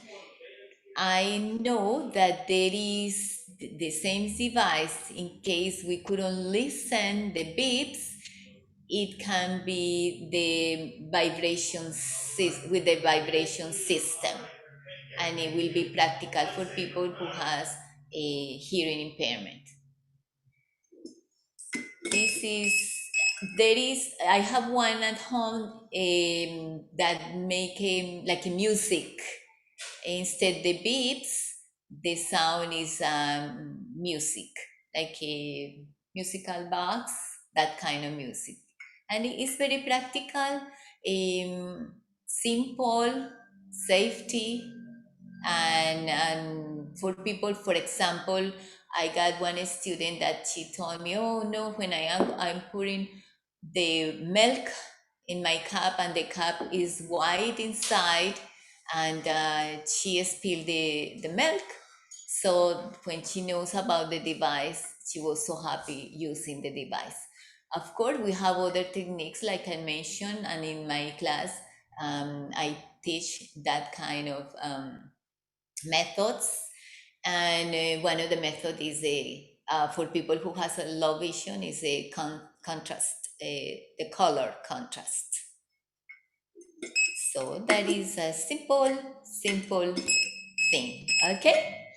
I know that there is the same device in case we couldn't listen the beeps. It can be the with the vibration system, and it will be practical for people who has a hearing impairment. I have one at home that make like a music. Instead the beeps, the sound is music, like a musical box, that kind of music. And it is very practical, simple, safety, and for people, for example, I got one student that she told me, oh no, when I'm pouring the milk in my cup and the cup is white inside, and she spilled the milk. So when she knows about the device, she was so happy using the device. Of course, we have other techniques like I mentioned, and in my class, I teach that kind of methods. And one of the method is for people who has a low vision is a contrast, the color contrast. So that is a simple thing. Okay,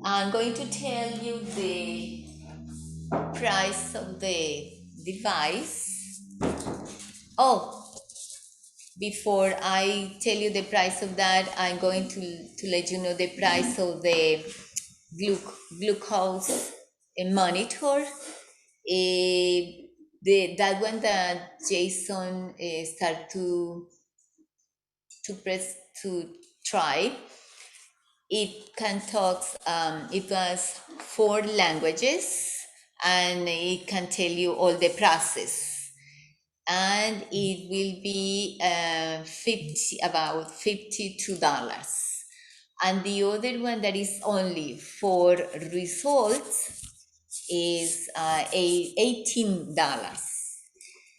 I'm going to tell you the price of the device. Oh, before I tell you the price of that, I'm going to let you know the price of the glucose monitor. That one that Jason started to try. It can talk. It was 4 languages, and it can tell you all the process. And it will be about $52. And the other one that is only for results is $18.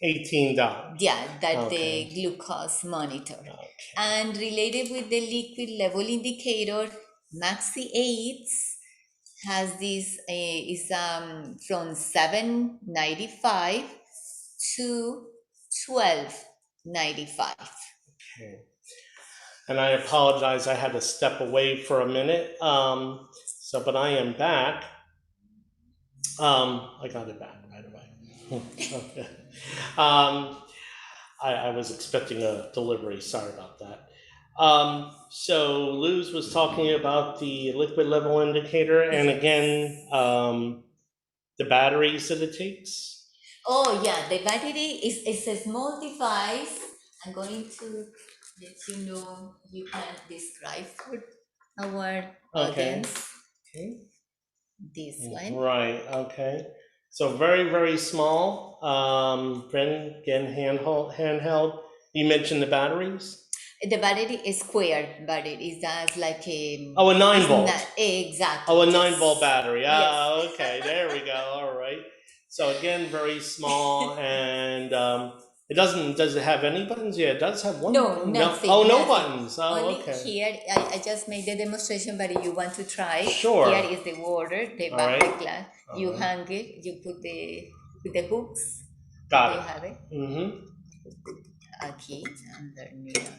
$18. Yeah, that Okay. the glucose monitor. Okay. And related with the liquid level indicator, Maxi 8 has this is from 795 to 1295. Okay. And I apologize, I had to step away for a minute. But I am back. I got it back right away. Okay. I was expecting a delivery. Sorry about that. So Luz was talking about the liquid level indicator, and again, the batteries that it takes. Oh yeah, the battery is a small device. I'm going to let you know. You can describe for our Okay. audience Okay. this one. Right. Okay. So very, very small. Again, handheld. You mentioned the batteries. The battery is square, but it is just like a. Oh, a 9 it's volt. not- exactly. Oh, a yes. 9-volt battery. Yes. Ah, okay. There we go. All right. So again, very small, and does it have any buttons? Yeah, it does have one. No, button. nothing. Oh, no nothing. buttons. Oh, Only okay. here, I just made the demonstration, but if you want to try, Sure. here is the water, the All back right. glass. All You right. hang it, you put with the hooks. Got you it. have it. Mm-hmm. Aquí, underneath.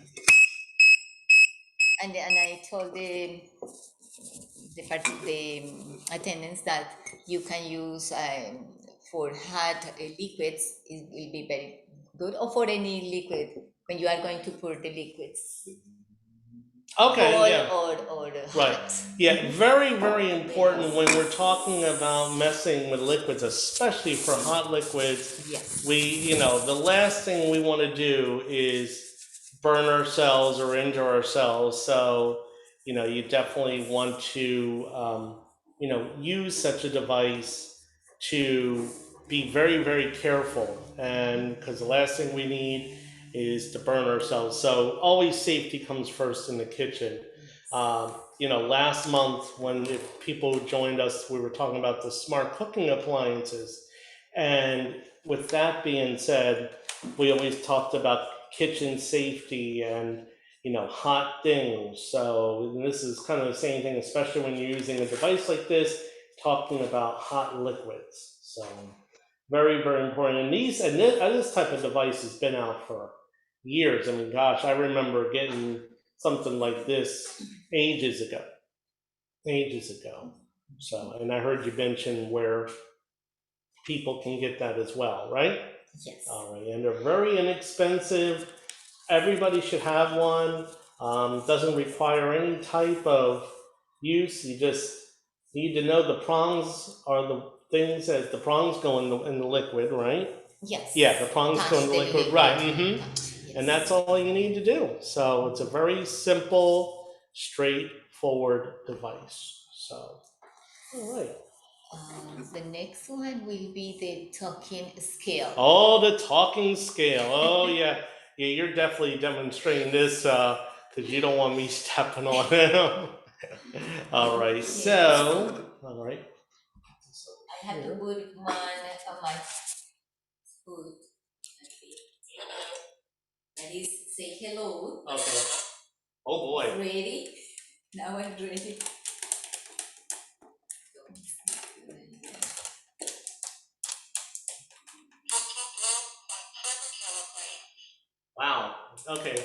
And I told the attendants that you can use for hot liquids. It will be very good, or for any liquid when you are going to pour the liquids. Okay. Cold Yeah. or Right. hot. Yeah, very, very important when we're talking about messing with liquids, especially for hot liquids. Yes. The last thing we want to do is burn ourselves or injure ourselves. So, you definitely want to, use such a device to be very, very careful. And because the last thing we need is to burn ourselves. So always safety comes first in the kitchen. Last month when if people joined us, we were talking about the smart cooking appliances. And with that being said, we always talked about kitchen safety and, hot things. So this is kind of the same thing, especially when you're using a device like this, talking about hot liquids. So very, very important. And this type of device has been out for years. I mean, gosh, I remember getting something like this ages ago. So, and I heard you mention where people can get that as well, right? Yes. All right, and they're very inexpensive. Everybody should have one. Doesn't require any type of use. You just need to know the prongs are the things that the prongs go in the liquid, right? Yes. Yeah, the prongs go in the liquid, right? Mm-hmm. Yes. And that's all you need to do. So it's a very simple, straightforward device. So, all right. The next one will be the talking scale. Oh, the talking scale. Oh, yeah. Yeah, you're definitely demonstrating this because you don't want me stepping on it. All right. So, all right. I have to put one on my food. That is, say hello. Okay. Oh, boy. Ready? Now I'm ready. Wow. Okay.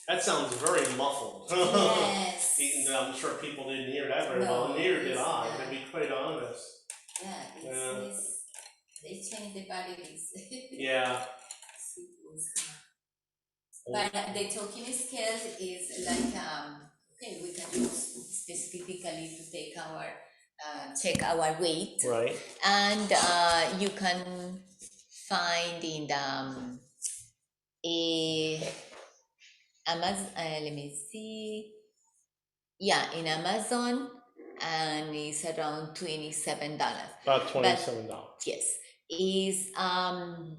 That sounds very muffled. Yes. I'm sure people didn't hear that very No, well. Neither did it's I, not. to be quite honest. Yeah, they changed the batteries. Yeah. But the talking scale is like okay, we can use specifically to take our check our weight, Right. and you can find in the Amazon. Let me see. Yeah, in Amazon, and it's around $27. About $27. Yes, is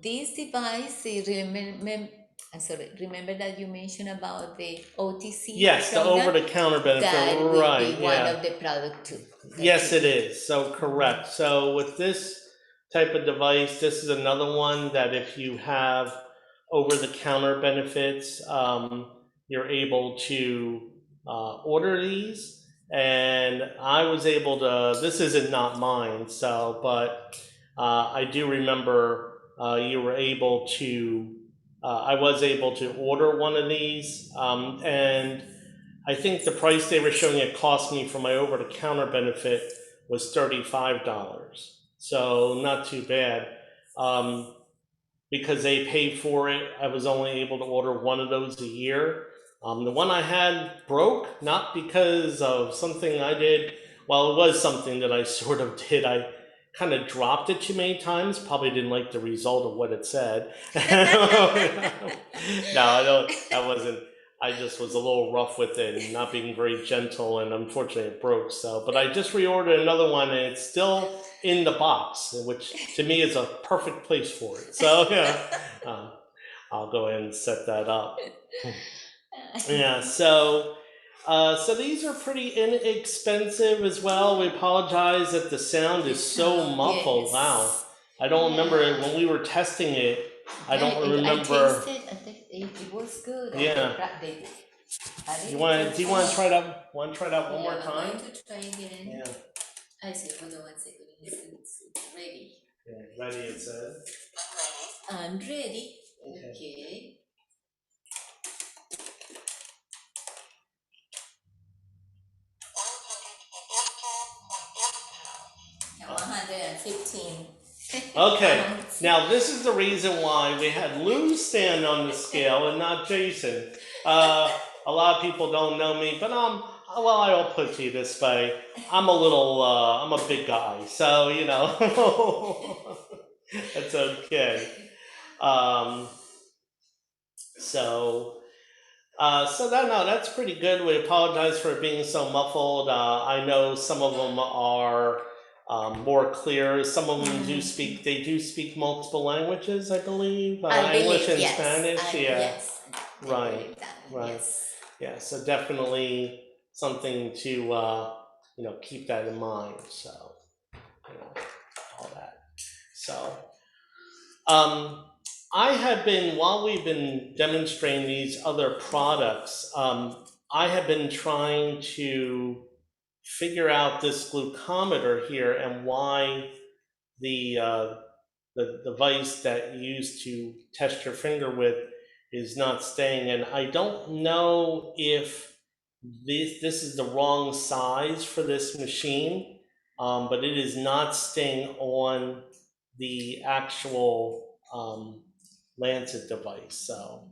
this device? Remember that you mentioned about the OTC. Yes, the program? over-the-counter benefit. That will Right. be one Yeah. of the product too. Yes, it is. So correct. So with this type of device. This is another one that if you have over-the-counter benefits, you're able to order these. And I was able to, this isn't not mine, so, but I do remember you were able to, I was able to order one of these, and I think the price they were showing it cost me for my over-the-counter benefit was $35. So not too bad. Because they paid for it, I was only able to order one of those a year. The one I had broke, not because of something I did. Well, it was something that I sort of did. I kind of dropped it too many times. Probably didn't like the result of what it said. No, I don't. That wasn't. I just was a little rough with it and not being very gentle, and unfortunately it broke. So, but I just reordered another one, and it's still in the box, which to me is a perfect place for it. So yeah, I'll go ahead and set that up. Yeah. So these are pretty inexpensive as well. We apologize that the sound is so muffled. Yes. Wow. I don't remember it when we were testing it. I don't remember. I tasted, it was good. Yeah. Do you want to try it out? Want to try it out one more time? I'm going to try again. Yeah. I see. Hold on 1 second. It's ready. Yeah, ready, it says. I'm ready. Okay. Okay. Yeah, 115. Okay. Now this is the reason why we had Lou stand on the scale and not Jason. A lot of people don't know me, but well, I'll put it to you this way: I'm I'm a big guy, so you know, that's okay. So that's pretty good. We apologize for it being so muffled. I know some of them are more clear. Some of them do speak multiple languages, I believe. English and yes. Spanish. Yeah. Yes. I Right, believe that. right. Yes. Yeah. So definitely something to keep that in mind. So all that. So I have been, while we've been demonstrating these other products, I have been trying to figure out this glucometer here and why the device that you use to test your finger with is not staying. And I don't know if this is the wrong size for this machine, but it is not staying on the actual Lancet device. So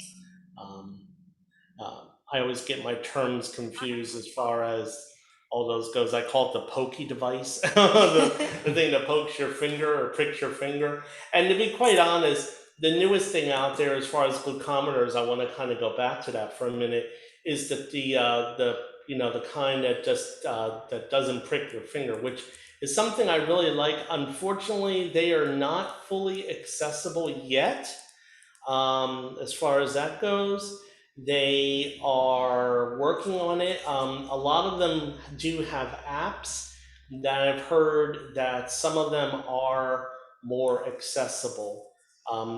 I always get my terms confused as far as all those goes. I call it the pokey device, the thing that pokes your finger or pricks your finger. And to be quite honest, the newest thing out there as far as glucometers, I want to kind of go back to that for a minute, is that the kind that just that doesn't prick your finger, which is something I really like. Unfortunately, they are not fully accessible yet. As far as that goes, they are working on it. A lot of them do have apps that I've heard that some of them are more accessible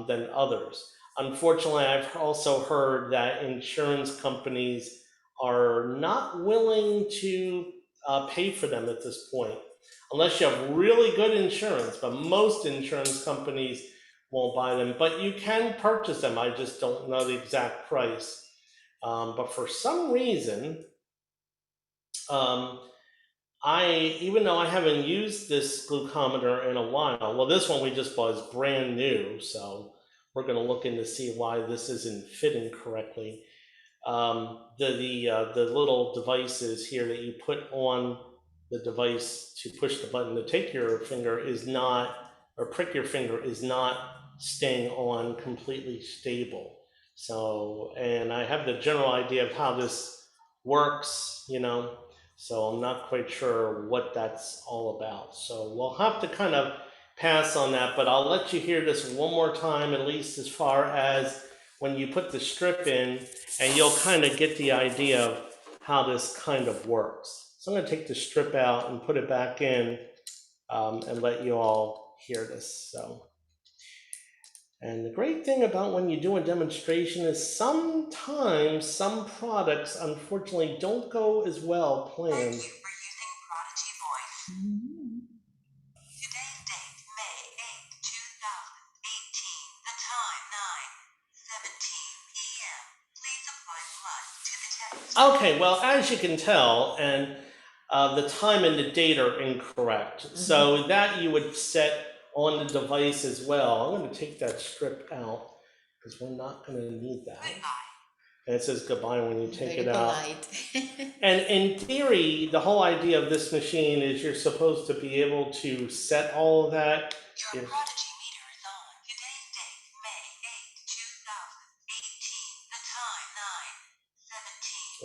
than others. Unfortunately, I've also heard that insurance companies are not willing to pay for them at this point, unless you have really good insurance, but most insurance companies won't buy them, but you can purchase them. I just don't know the exact price. But for some reason, even though I haven't used this glucometer in a while, well, this one we just bought is brand new, so we're going to look in to see why this isn't fitting correctly. The little devices here that you put on the device to push the button to take your finger is not, or prick your finger is not staying on completely stable. So, and I have the general idea of how this works, so I'm not quite sure what that's all about. So we'll have to kind of pass on that, but I'll let you hear this one more time, at least as far as when you put the strip in, and you'll kind of get the idea of how this kind of works. So I'm going to take the strip out and put it back in and let you all hear this. So, and the great thing about when you do a demonstration is sometimes some products unfortunately don't go as well Thank planned. you for using Prodigy Voice. Today's date, May 8, 2018. The time, 9:17 p.m. Please apply blood to the test. Okay, well, as you can tell, and the time and the date are incorrect. So that you would set on the device as well. I'm going to take that strip out because we're not going to need that. Goodbye. And it says goodbye when you take Very it out. polite. And in theory, the whole idea of this machine is you're supposed to be able to set all of that. Your Yes. Prodigy meter is on. Today's date, May 8, 2018. The time,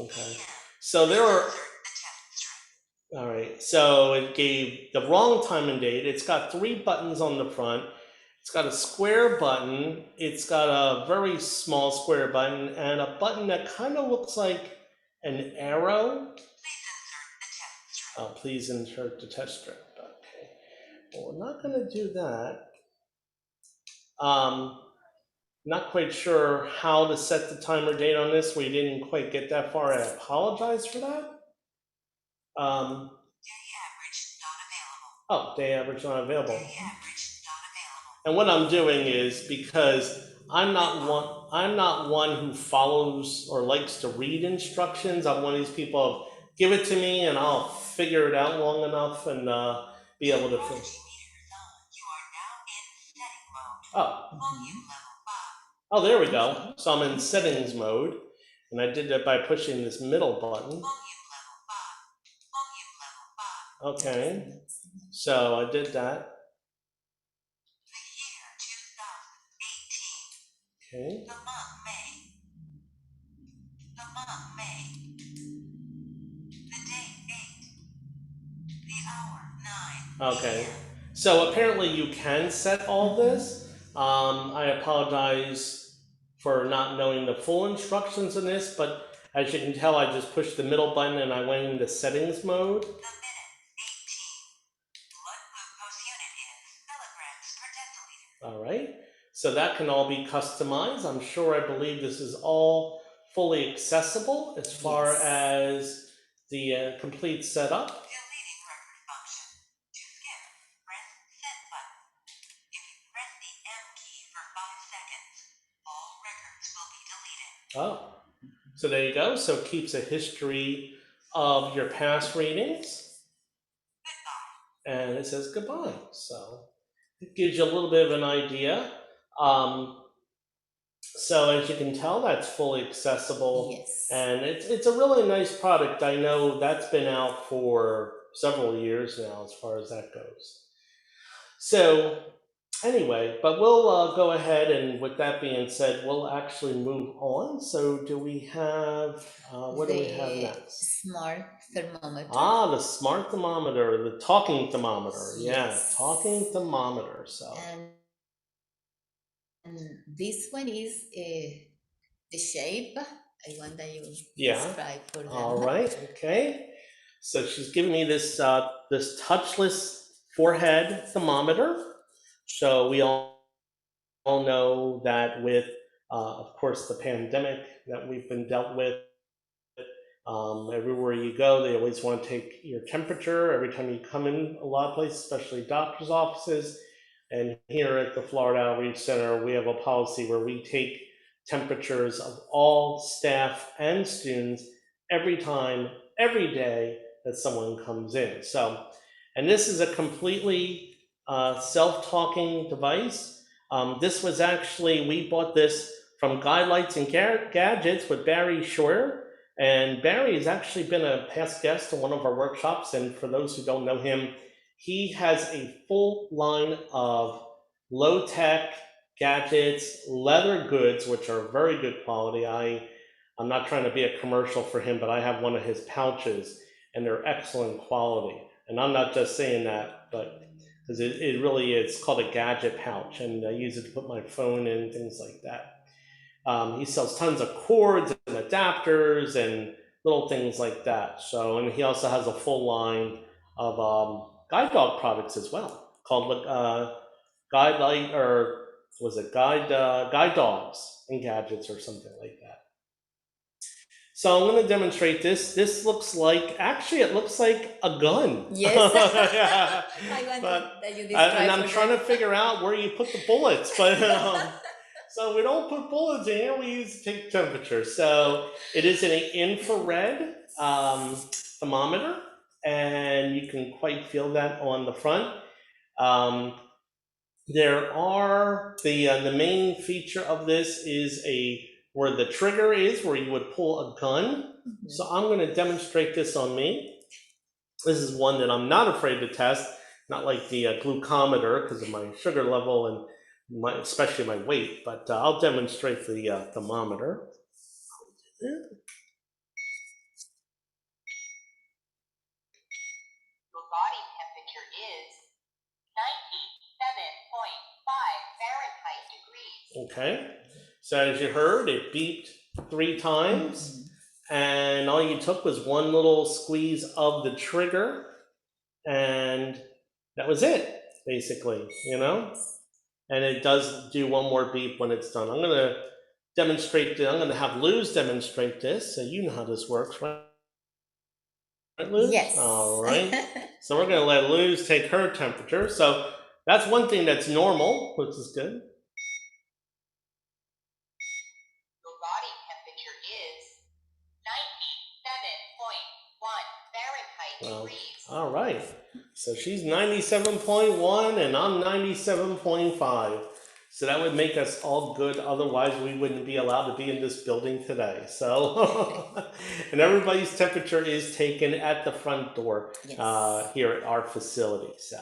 9:17 Okay. p.m. So there are. Insert the test strip. All right, so it gave the wrong time and date. It's got 3 buttons on the front. It's got a square button. It's got a very small square button and a button that kind of looks like an arrow. Please insert the test strip. Oh, please insert the test strip. Okay. Well, we're not going to do that. Not quite sure how to set the time or date on this. We didn't quite get that far. I apologize for that. Day average not available. Oh, day average not available. Day average not available. And what I'm doing is because I'm not one who follows or likes to read instructions. I'm one of these people of give it to me and I'll figure it out long enough and be able to. Prodigy meter is on. You are now in setting mode. Oh, Volume level 5. oh, there we go. So I'm in settings mode, and I did that by pushing this middle button. Volume level 5. Volume level 5. Okay, so I did that. The year 2018. Okay. The month May. The month May. The date 8. The hour 9. Okay. p.m. So apparently you can set all this. I apologize for not knowing the full instructions in this, but as you can tell, I just pushed the middle button and I went into settings mode. The minute 18. Blood glucose unit is milligrams per deciliter. All right. So that can all be customized. I'm sure, I believe this is all fully accessible as far Yes. as the complete setup. Deleting record function. To skip, press set button. If you press the M key for 5 seconds, all records will be deleted. Oh, so there you go. So it keeps a history of your past readings. Goodbye. And it says goodbye. So it gives you a little bit of an idea. So as you can tell, that's fully accessible. Yes. And it's a really nice product. I know that's been out for several years now as far as that goes. So anyway, but we'll go ahead, and with that being said, we'll actually move on. So do we have, what do we have The next? smart thermometer. Ah, the smart thermometer, the talking thermometer. Yeah, Yes. talking thermometer. So, And this one is the shape. I want that you Yeah. describe for them. all right, okay. So she's giving me this this touchless forehead thermometer. So we all know that with, of course, the pandemic that we've been dealt with, everywhere you go, they always want to take your temperature every time you come in a lot of places, especially doctor's offices. And here at the Florida Outreach Center, we have a policy where we take temperatures of all staff and students every time, every day that someone comes in. So, and this is a completely self-talking device. This was actually, we bought this from Guidelights and Gadgets with Barry Scheuer. And Barry has actually been a past guest in one of our workshops. And for those who don't know him, he has a full line of low-tech gadgets, leather goods, which are very good quality. I'm not trying to be a commercial for him, but I have one of his pouches, and they're excellent quality. And I'm not just saying that, but because it really is. It's called a gadget pouch, and I use it to put my phone in, things like that. He sells tons of cords and adapters and little things like that. So, and he also has a full line of guide dog products as well, called guide light, or was it guide dogs and gadgets or something like that. So I'm going to demonstrate this. This looks like, actually, it looks like a gun. Yes. Yeah. I want But that you describe. and I'm for trying to them. figure out where you put the bullets, but so we don't put bullets in here. We use take temperature. So it is an infrared thermometer, and you can quite feel that on the front. There are the main feature of this is where the trigger is, where you would pull a gun. Mhm. So I'm going to demonstrate this on me. This is one that I'm not afraid to test, not like the glucometer because of my sugar level and especially my weight, but I'll demonstrate the thermometer. Your body temperature is 97.5 Fahrenheit degrees. Okay, so as you heard, it beeped 3 times. And all you took was one little squeeze of the trigger, and that was it, basically, And it does do one more beep when it's done. I'm going to demonstrate I'm going to have Luz demonstrate this, so you know how this works, right? Right, Luz? Yes. All right. So we're going to let Luz take her temperature. So that's one thing that's normal, which is good. Your body temperature is 97.1 Fahrenheit Well, degrees. all right. So she's 97.1 and I'm 97.5. So that would make us all good. Otherwise, we wouldn't be allowed to be in this building today. So, and everybody's temperature is taken at the front door Yes. here at our facility. So,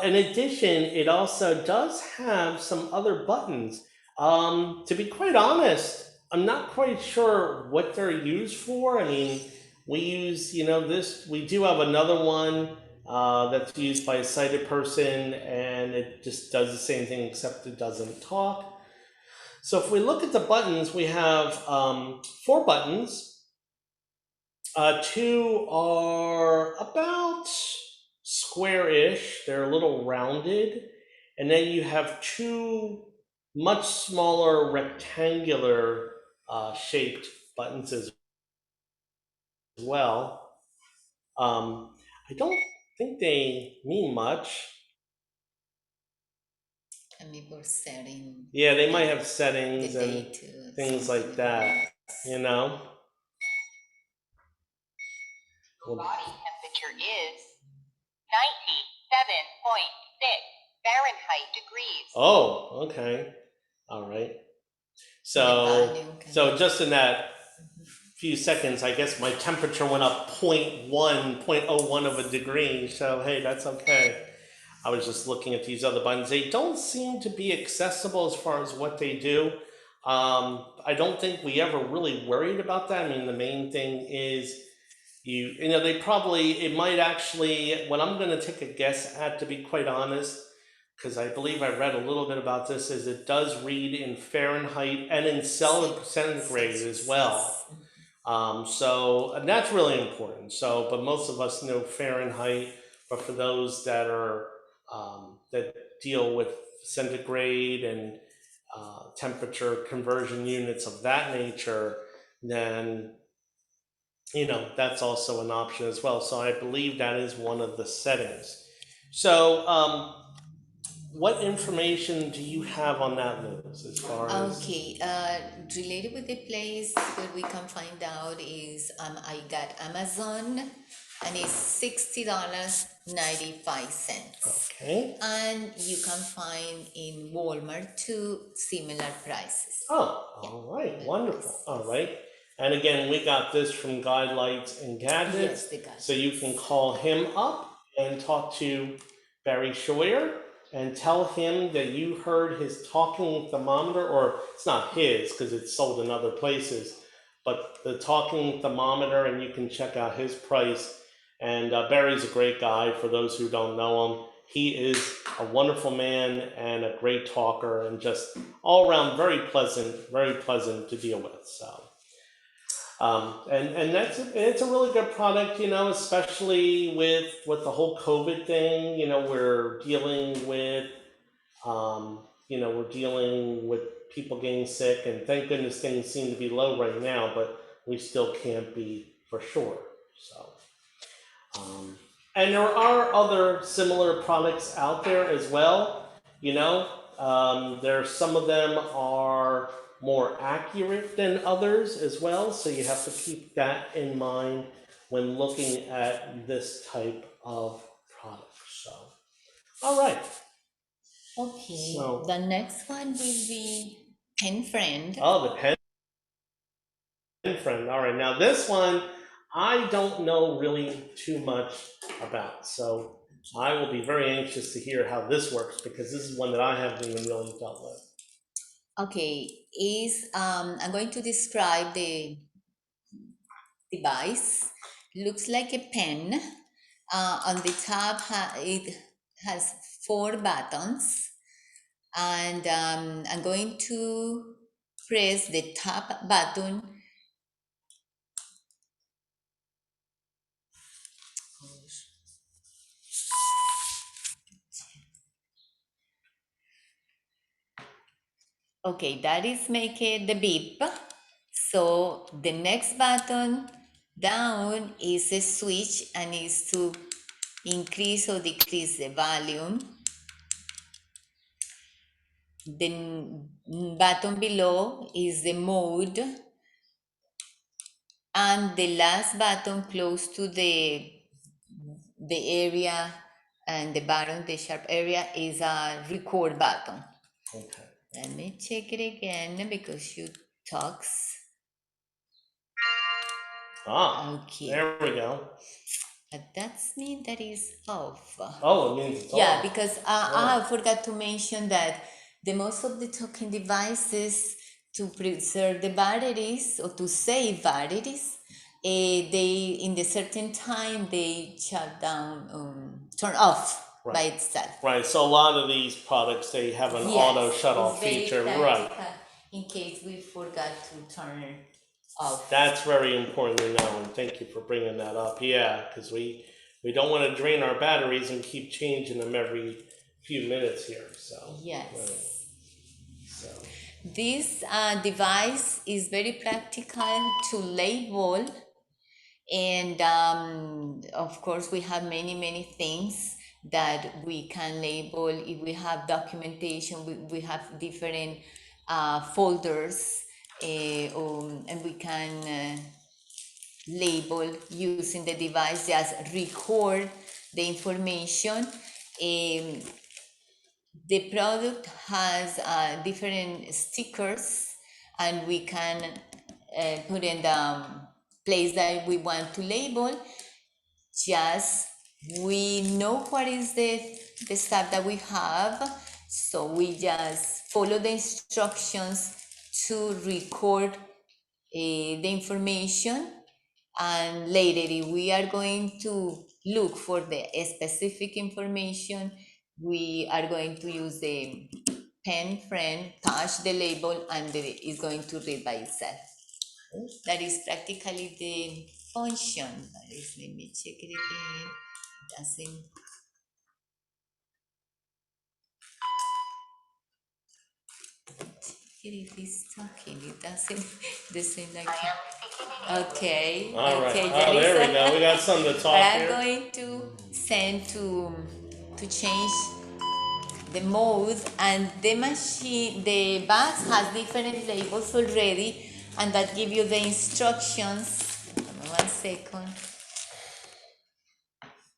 in addition, it also does have some other buttons. To be quite honest, I'm not quite sure what they're used for. I mean, we use, this, we do have another one that's used by a sighted person, and it just does the same thing except it doesn't talk. So if we look at the buttons, we have 4 buttons. 2 are about square-ish. They're a little rounded. And then you have 2 much smaller rectangular shaped buttons as well. I don't think they mean much. And we were setting Yeah, they might have the settings and date to things something like that, Your body temperature is 97.6 Fahrenheit degrees. Oh, okay. All right. The volume can So be- just in that few seconds, I guess my temperature went up 0.01 of a degree. So, hey, that's okay. I was just looking at these other buttons. They don't seem to be accessible as far as what they do. I don't think we ever really worried about that. I mean, the main thing is it might actually, what I'm going to take a guess at, to be quite honest, because I believe I read a little bit about this, is it does read in Fahrenheit and in centigrade as well. And that's really important. So, but most of us know Fahrenheit, but for those that are that deal with centigrade and temperature conversion units of that nature, then that's also an option as well. So I believe that is one of the settings. So what information do you have on that, Liz, as far as? Okay, related with the place, what we can find out is I got Amazon and it's $60.95. Okay. And you can find in Walmart too similar prices. Oh, all right, wonderful. All right. And again, we got this from Guide Lights and Gadgets. Yes, the guy. So you can call him up and talk to Barry Scheuer and tell him that you heard his talking thermometer, or it's not his because it's sold in other places, but the talking thermometer, and you can check out his price. And Barry's a great guy for those who don't know him. He is a wonderful man and a great talker, and just all around very pleasant to deal with. So, and it's a really good product, especially with the whole COVID thing. We're dealing with We're dealing with people getting sick, and thank goodness things seem to be low right now, but we still can't be for sure. So, and there are other similar products out there as well. Some of them are more accurate than others as well, so you have to keep that in mind when looking at this type of product. So, all right. Okay, So- the next one will be Pen Friend. Oh, the pen friend. All right. Now this one, I don't know really too much about. So I will be very anxious to hear how this works because this is one that I haven't even really dealt with. Okay, I'm going to describe the device. Looks like a pen. On the top, it has 4 buttons, and I'm going to press the top button. Okay, that is making the beep. So the next button down is a switch and is to increase or decrease the volume. The button below is the mode, and the last button close to the area and the bottom, the sharp area, is a record button. Okay. Let me check it again because you talks. Okay. There we go. But that's mean that is off. Oh, it means it's Yeah, on. because I forgot to mention that the most of the talking devices to preserve the batteries or to save batteries, they in the certain time they shut down, turn off by Right. itself. Right. So a lot of these products, they have an auto shut off it's very feature. Right. practical in case we forgot to turn off. That's very important to know, and thank you for bringing that up. Yeah, because we don't want to drain our batteries and keep changing them every few minutes here. So Yes. right. So This device is very practical to label, and of course we have many things that we can label. If we have documentation, we have different folders, and we can label using the device, just record the information. The product has different stickers, and we can put in the place that we want to label. Just we know what is the stuff that we have, so we just follow the instructions to record the information, and later if we are going to look for the specific information, we are going to use the pen friend, touch the label, and it's going to read by itself. That is practically the function. That is, let me check it again. Doesn't. If it's talking, it doesn't like. Okay. all right. Okay, Oh, there we go. We got something to But talk I'm here. going to send to change the mode, and the machine, the box has different labels already, and that give you the instructions. 1 second.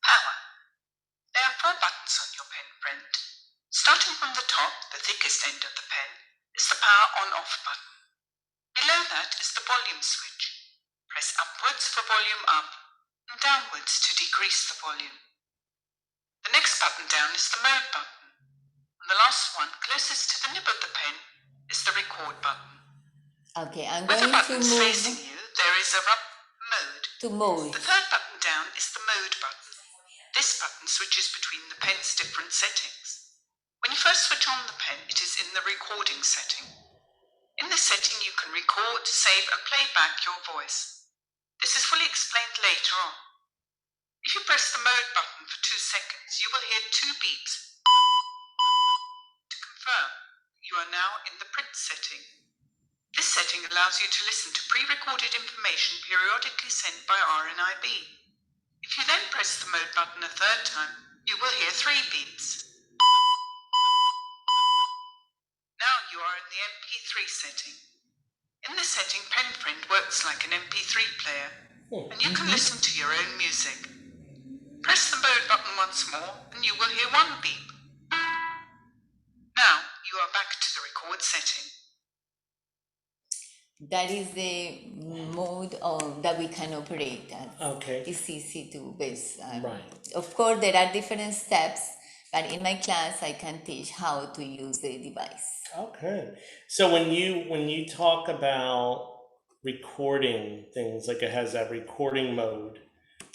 Power. There are 4 buttons on your pen friend. Starting from the top, the thickest end of the pen, is the power on-off button. Below that is the volume switch. Press upwards for volume up and downwards to decrease the volume. The next button down is the mode button. And the last one, closest to the nib of the pen, is the record button. Okay, I'm With the going to buttons facing move you, there is a mode. to mode. The third button down is the mode button. This button switches between the pen's different settings. When you first switch on the pen, it is in the recording setting. In this setting, you can record, save, and play back your voice. This is fully explained later on. If you press the mode button for 2 seconds, you will hear 2 beeps. To confirm. You are now in the print setting. This setting allows you to listen to pre-recorded information periodically sent by RNIB. If you then press the mode button a third time, you will hear 3 beeps. Now you are in the MP3 setting. In this setting, PenFriend works like an MP3 player, and you can listen to your own music. Press the mode button once more, and you will hear 1 beep. Now you are back to the record setting. That is the mode that we can operate at. Okay. It's easy to base. Right. Of course, there are different steps, but in my class, I can teach how to use the device. Okay. So when you talk about recording things, like it has that recording mode,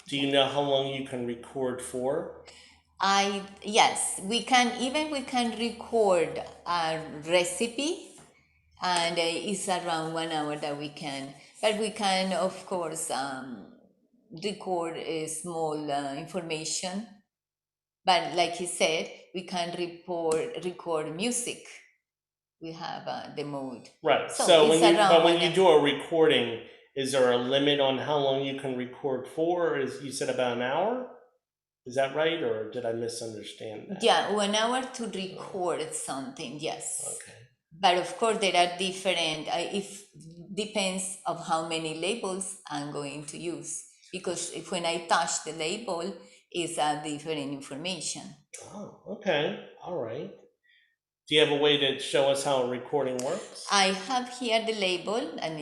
do you know how long you can record for? Yes, we can record a recipe, and it's around 1 hour that we can, but we can of course record a small information. But like he said, we can record music. We have the mode. Right. So So it's when around but when 1 you hour. do a recording, is there a limit on how long you can record for? Or you said about an hour? Is that right, or did I misunderstand that? Yeah, 1 hour to record something, yes. Okay. But of course, there are different. If depends of how many labels I'm going to use, because if when I touch the label, it's a different information. Oh, okay. All right. Do you have a way to show us how a recording works? I have here the label, and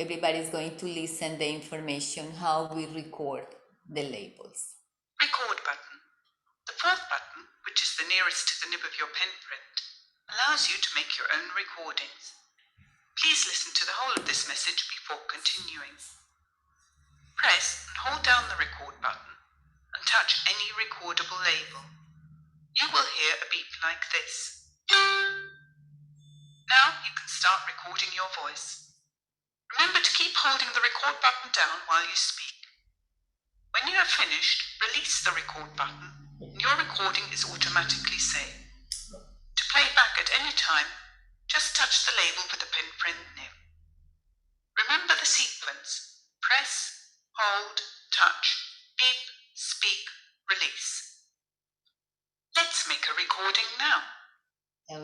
everybody's going to listen the information how we record the labels. Record button. The 4th button, which is the nearest to the nib of your pen print, allows you to make your own recordings. Please listen to the whole of this message before continuing. Press and hold down the record button and touch any recordable label. You will hear a beep like this. Now you can start recording your voice. Remember to keep holding the record button down while you speak. When you have finished, release the record button and your recording is automatically saved. To play back at any time, just touch the label with the PenFriend nib. Remember the sequence: press, hold, touch, beep, speak, release. Let's make a recording now.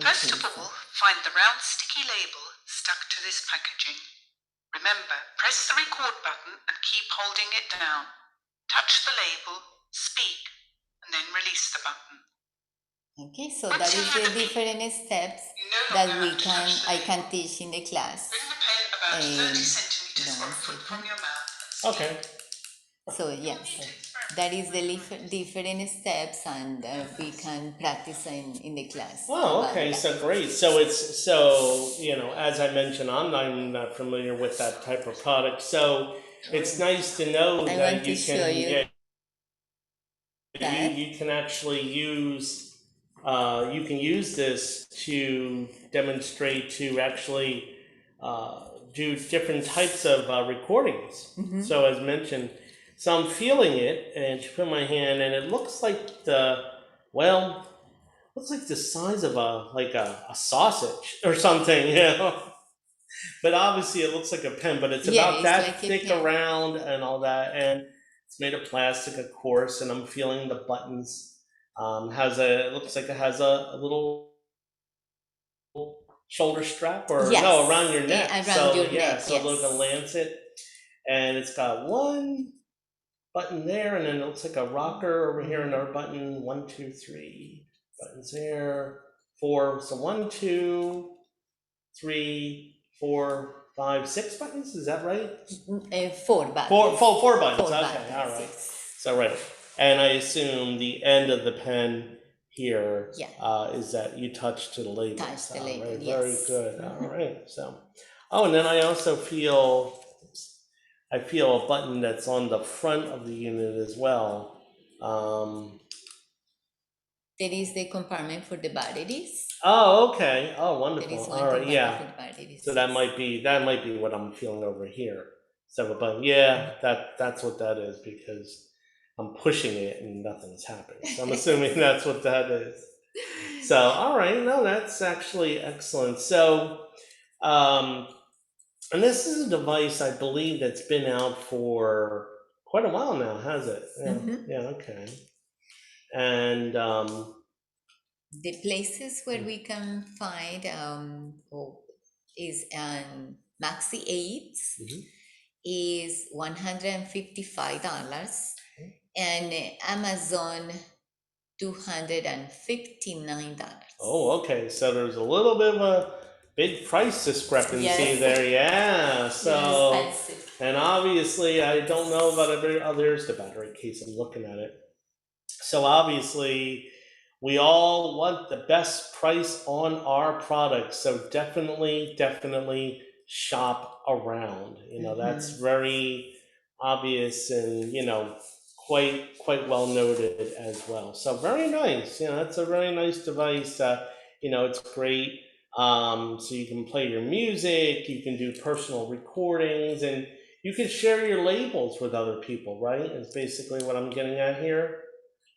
First of all, find the round sticky label stuck to this packaging. Remember, press the record button and keep holding it down. Touch the label, speak, and then release the button. Okay, so that is the different steps You no that longer have to touch the I label. can teach in the class. Bring the pen about 30 centimeters no, or a foot from your mouth. Okay. So yes, that is the different steps, and we can practice in the class. Oh, about okay. that. So great. So as I mentioned, I'm not familiar with that type of product. So it's nice to know I that want you to can show you that. you can actually use this to demonstrate to actually do different types of recordings. Mhm. So as mentioned, so I'm feeling it, and she put my hand, and it looks like looks like the size of a sausage or something, you know. But obviously it looks like a pen, but it's Yeah, about it's that like a thick pen. around and all that, and it's made of plastic, of course, and I'm feeling the buttons. It looks like it has a little shoulder strap, or Yes, no, around your neck. around So your yeah, neck, so it looks like a yes. lancet, and it's got one button there, and then it looks like a rocker over here, another button. 1, 2, 3 buttons there. 4. So 1, 2, 3, 4, 5, 6 buttons. Is that right? 4 buttons. Four buttons. 4 Okay, buttons, all right. yes. So right, and I assume the end of the pen here Yeah. is that you touch to the label. Touch the All label, right, yes. very good. Mhm. All right. So, and then I also feel a button that's on the front of the unit as well. There is the compartment for the batteries. Oh, okay. Oh, There wonderful. is one All right, compartment yeah. for the batteries. So that might be what I'm feeling over here. So a button. Yeah, that's what that is, because I'm pushing it and nothing's happening. So I'm assuming that's what that is. So, all right, no, that's actually excellent. So, and this is a device I believe that's been out for quite a while now, has it? Yeah, Mhm. yeah, okay. And The places where we can find is Maxi 8 Mhm. is $155 and Amazon $259. Oh, okay. So there's a little bit of a big price discrepancy Yes. there. Yeah. So, Expensive. and obviously, I don't know about every. Oh, there's the battery case. I'm looking at it. So obviously, we all want the best price on our products. So definitely shop around. That's very obvious and quite well noted as well. So very nice. That's a very nice device. It's great. So you can play your music, you can do personal recordings, and you can share your labels with other people, right? Is basically what I'm getting at here.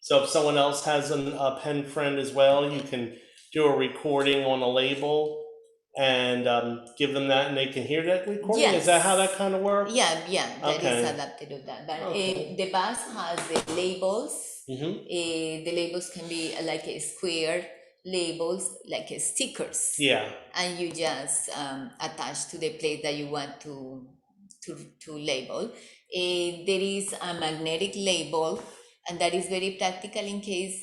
So if someone else has a pen friend as well, you can do a recording on a label and give them that, and they can hear that recording. Is that how that kind of works? Yeah, that is Okay. adapted to that. But Okay. the bus has the labels. Hmm. The labels can be like a square labels, like stickers. Yeah. And you just attach to the place that you want to label. There is a magnetic label, and that is very practical in case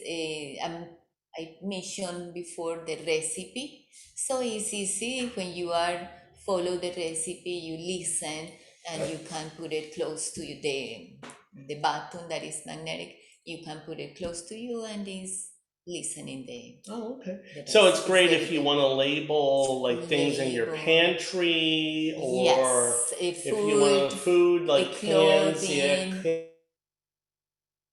I mentioned before the recipe. So it's easy when you are follow the recipe, you listen, and you can put it close to you. The button that is magnetic, you can put it close to you, and is listening Oh, okay. the So it's recipe. great very if you good. want to label like things in your Label. pantry, or Yes, if you want food like cans, yeah, clothing,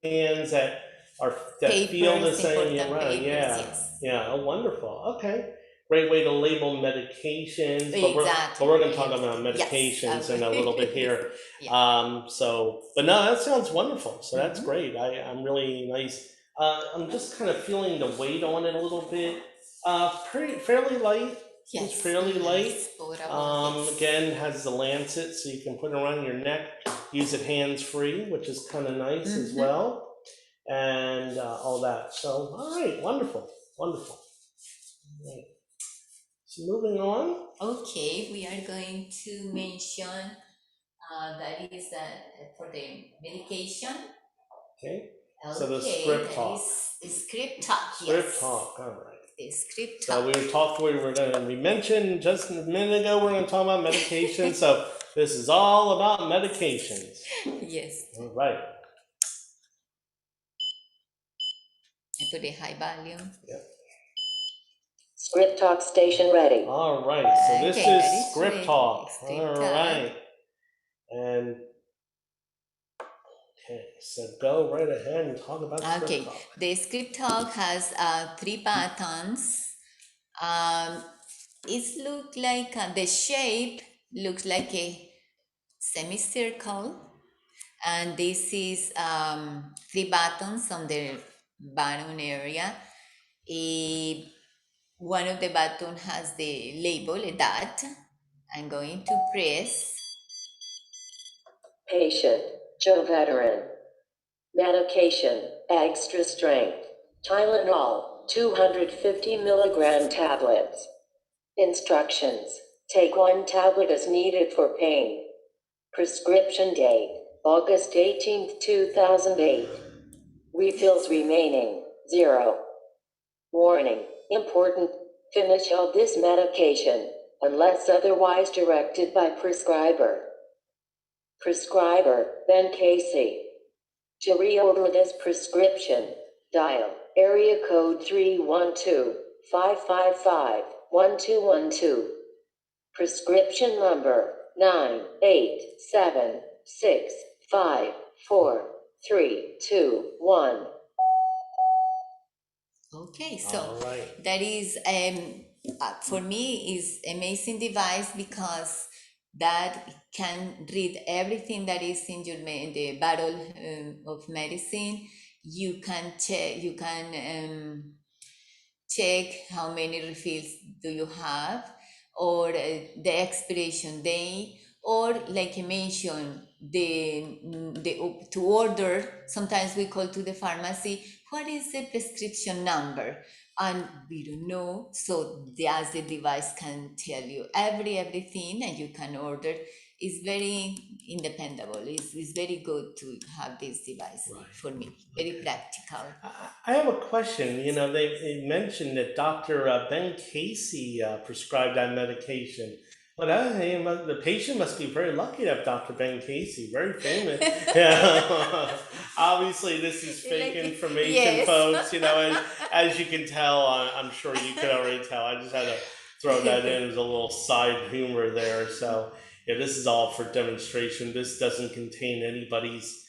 cans that feel the papers, same. Yeah, important right. papers, Yeah, yes. yeah. Oh, wonderful. Okay, great way to label medications. But Exactly. we're going to talk about Yes, medications in a little bit here. Yeah. So, but no, that sounds wonderful. So that's Mhm. great. I'm really nice. I'm just kind of feeling the weight on it a little bit. Fairly light. It's Yes, fairly light. portable, yes. Again, has the lancet, so you can put it around your neck. Use it hands free, which is kind of nice as well, and all that. So, all right, wonderful. Right. So moving on. Okay, we are going to mention that is for the medication. Okay. Okay, So the script that talk. is script talk. Script talk. All right. The script So talk. we mentioned just a minute ago we're going to talk about medication. So this is all about medications. Yes. All right. I put a high volume. Yep. Script Talk station ready. All right. So this Okay, that is is script ready. talk. Script All talk. right. And okay, so go right ahead and talk about Okay, script talk. the script talk has 3 buttons. It looks like the shape looks like a semicircle, and this is 3 buttons on the bottom area. One of the button has the label, a dot. I'm going to press. Patient, Joe Veteran. Medication, extra strength. Tylenol, 250 milligram tablets. Instructions. Take 1 tablet as needed for pain. Prescription date, August 18th, 2008. Refills remaining, 0. Warning, important, finish all this medication, unless otherwise directed by prescriber. Prescriber, Ben Casey. To reorder this prescription, dial area code 312-555-1212. Prescription number 987654321. Okay, so All right. that is for me is amazing device because that can read everything that is in your in the bottle of medicine. You can check. You can check how many refills do you have, or the expiration date, or like I mentioned, to order. Sometimes we call to the pharmacy, what is the prescription number? And we don't know, so as the device can tell you everything, and you can order. It's very independable. It's very good to have this device Right. for me. Very practical. I have a question. You know, they mentioned that Dr. Ben Casey prescribed that medication. But the patient must be very lucky to have Dr. Ben Casey, very famous. Yeah. Obviously, this is fake Like, information, yes. folks. You know, as you can tell, I'm sure you could already tell. I just had to throw that in as a little side humor there. So, yeah, this is all for demonstration. This doesn't contain anybody's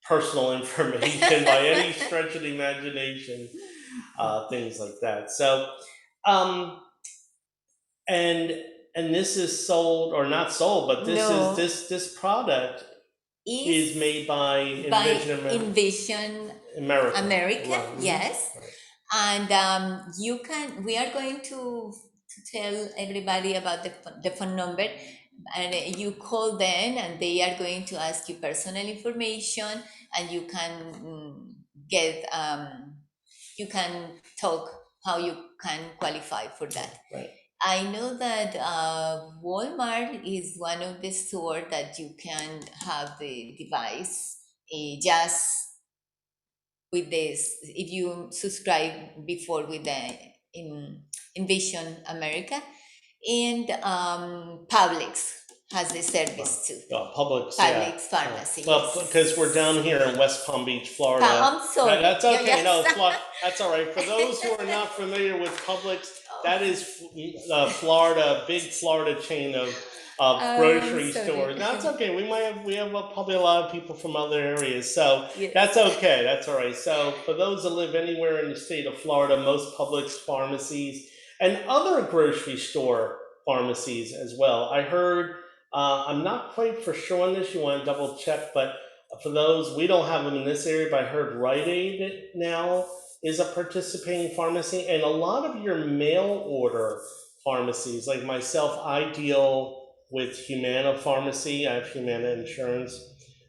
personal information by any stretch of the imagination, things like that. So, and this is sold or not sold, but No. this product is made by Envision America. America, Right. yes. Right. And we are going to tell everybody about the phone number, and you call them, and they are going to ask you personal information, and you can get you can talk how you can qualify for that. Right. I know that Walmart is one of the stores that you can have the device just with this. If you subscribe before with the Envision America, and Publix has the service too. Publix, Publix pharmacy. Well, yes. because we're down here in West Palm Beach, Florida. I'm sorry. That's okay. Yes. No, that's all right. For those who are not familiar with Publix, that is Florida, big Florida chain of grocery sorry. stores. That's okay. We have probably a lot of people from other areas, so Yes. that's okay. That's all right. So for those that live anywhere in the state of Florida, most Publix pharmacies and other grocery store pharmacies as well. I heard. I'm not quite for sure on this. You want to double check, but for those, we don't have them in this area, but I heard Rite Aid now is a participating pharmacy, and a lot of your mail order pharmacies, like myself, I deal with Humana Pharmacy. I have Humana insurance,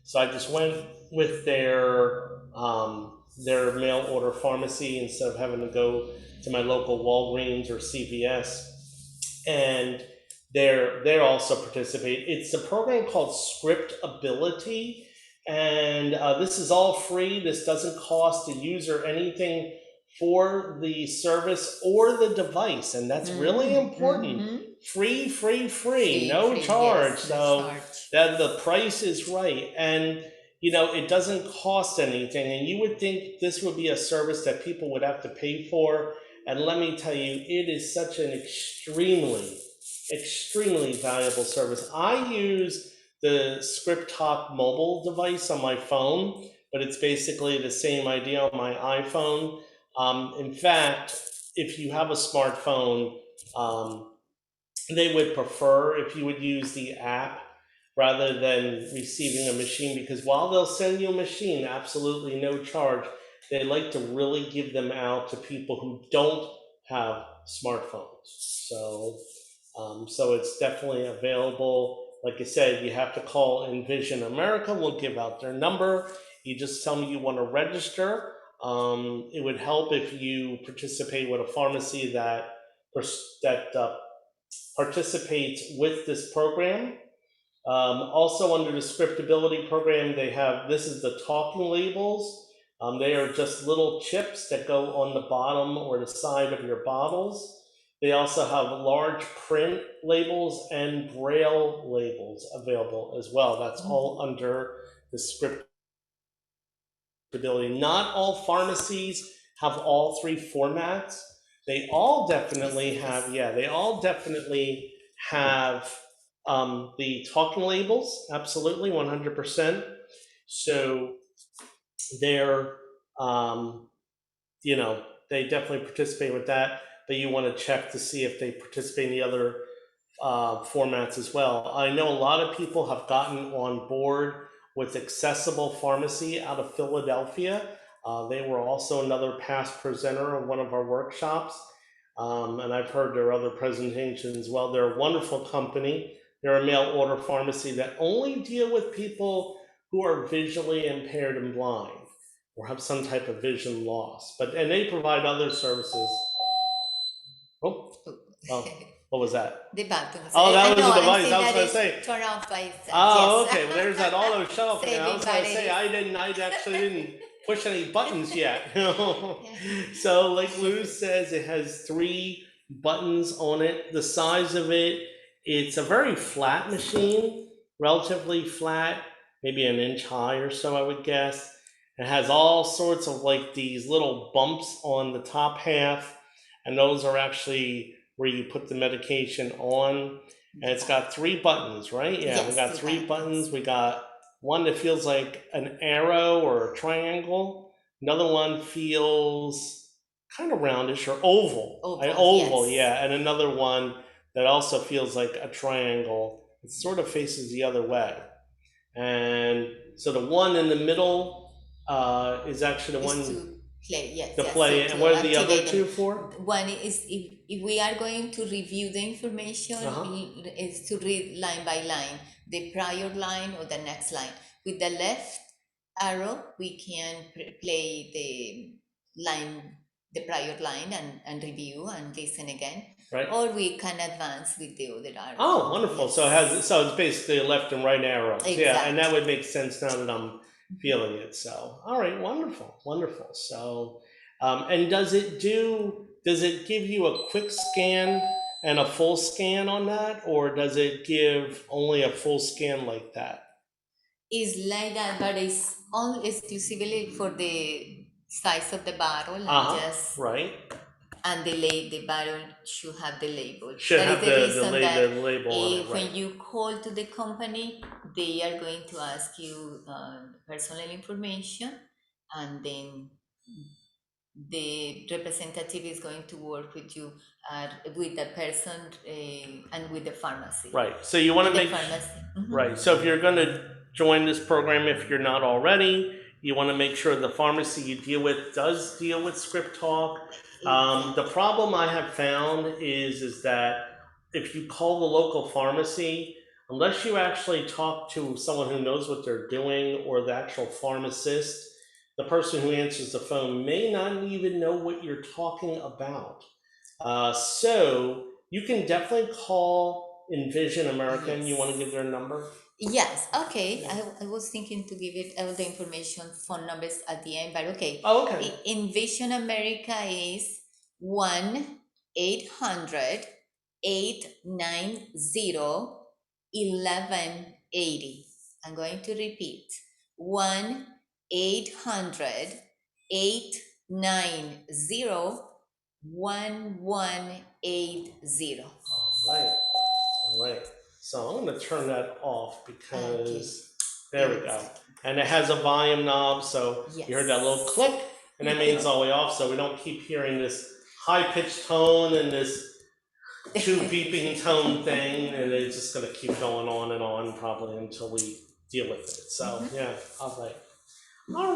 so I just went with their mail order pharmacy instead of having to go to my local Walgreens or CVS, and they're also participate. It's a program called Scriptability, and this is all free. This doesn't cost the user anything for the service or the device, and that's really important. Free, no charge. Yes, So no charge. that the price is right, and you know it doesn't cost anything. And you would think this would be a service that people would have to pay for, and let me tell you, it is such an extremely valuable service. I use the Script Talk mobile device on my phone, but it's basically the same idea on my iPhone. In fact, if you have a smartphone, they would prefer if you would use the app rather than receiving a machine, because while they'll send you a machine, absolutely no charge, they like to really give them out to people who don't have smartphones. So it's definitely available. Like I said, you have to call Envision America. We'll give out their number. You just tell me you want to register. It would help if you participate with a pharmacy that participates with this program. Also under the Scriptability program, this is the talking labels. They are just little chips that go on the bottom or the side of your bottles. They also have large print labels and braille labels available as well. That's all under the Scriptability. Not all pharmacies have all three formats. They all definitely have, the talking labels, absolutely, 100%. So they're, they definitely participate with that. But you want to check to see if they participate in the other formats as well. I know a lot of people have gotten on board with Accessible Pharmacy out of Philadelphia. They were also another past presenter of one of our workshops. And I've heard their other presentations. Well, they're a wonderful company. They're a mail order pharmacy that only deal with people who are visually impaired and blind or have some type of vision loss. And they provide other services. Oh, what was that? The buttons. Oh, that I was know, a I'm device. saying I was that gonna it's say. Turn off by itself. Oh, Yes. okay. Well, there's that auto shuffle thing. I was gonna Saving say I actually didn't push any buttons yet. So, like Lou says, it has 3 buttons on it. The size of it, it's a very flat machine, relatively flat, maybe an inch high or so, I would guess. It has all sorts of like these little bumps on the top half, and those are actually where you put the medication on. And it's got 3 buttons, right? Yeah, we Yes, got 3 buttons. We got one that feels like an arrow or a triangle. Another one feels kind of roundish or oval. An oval, yes. yeah. And another one that also feels like a triangle. It sort of faces the other way. And so the one in the middle is actually the Is one to play, yes. to yes, play. so And to what are the other activate 2 them. for? One is if we are going to review the information, Uh-huh. is to read line by line, the prior line or the next line. With the left arrow, we can play the line, the prior line and review and listen again. Right. Or we can advance with the other arrow. Oh, wonderful. Yes. So it's basically left and right arrows. Yeah, and that Exactly. would make sense now that I'm feeling it. So, all right, wonderful. So, and does it give you a quick scan and a full scan on that, or does it give only a full scan like that? Is like that, but it's only exclusively for the size of the bottle and just Right. and the bottle should have the label. Should That have is the reason that label on it, when right? you call to the company, they are going to ask you personal information, and then the representative is going to work with you with the person and with the pharmacy. Right. So you want to With the make pharmacy. Mhm. right. So if you're going to join this program, if you're not already, you want to make sure the pharmacy you deal with does deal with Script Talk. The problem I have found is that if you call the local pharmacy, unless you actually talk to someone who knows what they're doing or the actual pharmacist, the person who answers the phone may not even know what you're talking about. So you can definitely call Envision America, and you want to give their number? Yes, okay. I was thinking to give it all the information, phone numbers at the end, but okay. Oh, okay. Envision America is 1-800-890-1180. I'm going to repeat. 1-800-890-1180. All right. So I'm going to turn that off because Okay. there we go. And it has a volume knob, so you heard that little click, and that means it's all the way off, so we don't keep hearing this high-pitched tone and this 2 beeping tone thing, and it's just going to keep going on and on probably until we deal with it. So yeah, all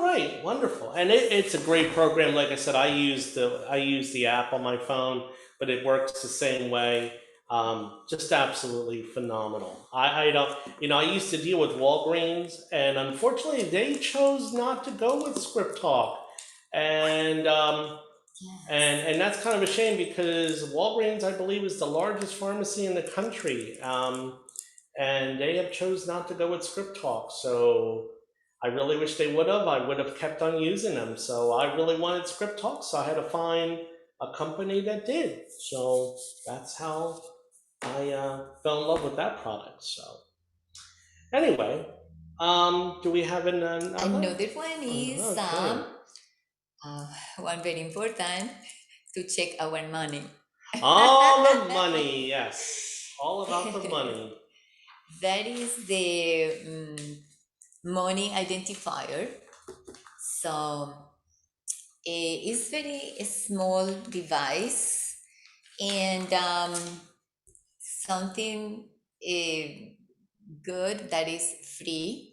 right, wonderful. And it's a great program. Like I said, I use the app on my phone, but it works the same way. Just absolutely phenomenal. I don't, I used to deal with Walgreens, and unfortunately they chose not to go with Script Talk. And and that's kind of a shame because Walgreens, I believe, is the largest pharmacy in the country. And they have chose not to go with Script Talk. So I really wish they would have. I would have kept on using them. So I really wanted Script Talk, so I had to find a company that did. So that's how I fell in love with that product. So anyway, do we have another one is Okay. one very important to check our money. All the money, yes. All about the money. That is the money identifier. So it's very small device and something good that is free.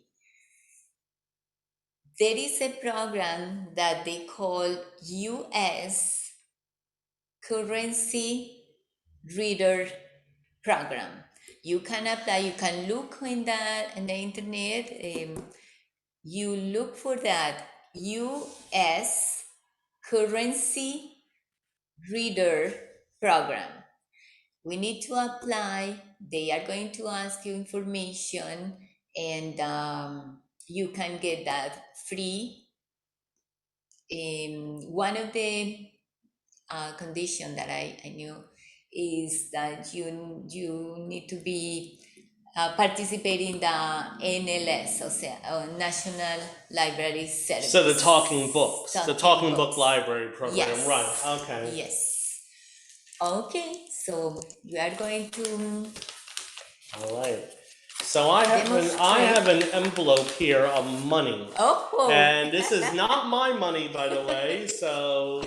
There is a program that they call US currency reader program. You can apply, you can look in the internet, you look for that US currency reader program. We need to apply. They are going to ask you information, and you can get that free. One of the condition that I knew is that you need to be participating in the NLS, National Library Service. So the talking books, the talking book books. library program, Yes. right? Okay. Yes. Okay, so we are going to. All right. So I have an envelope here of money. Oh. And this is not my money, by the way. So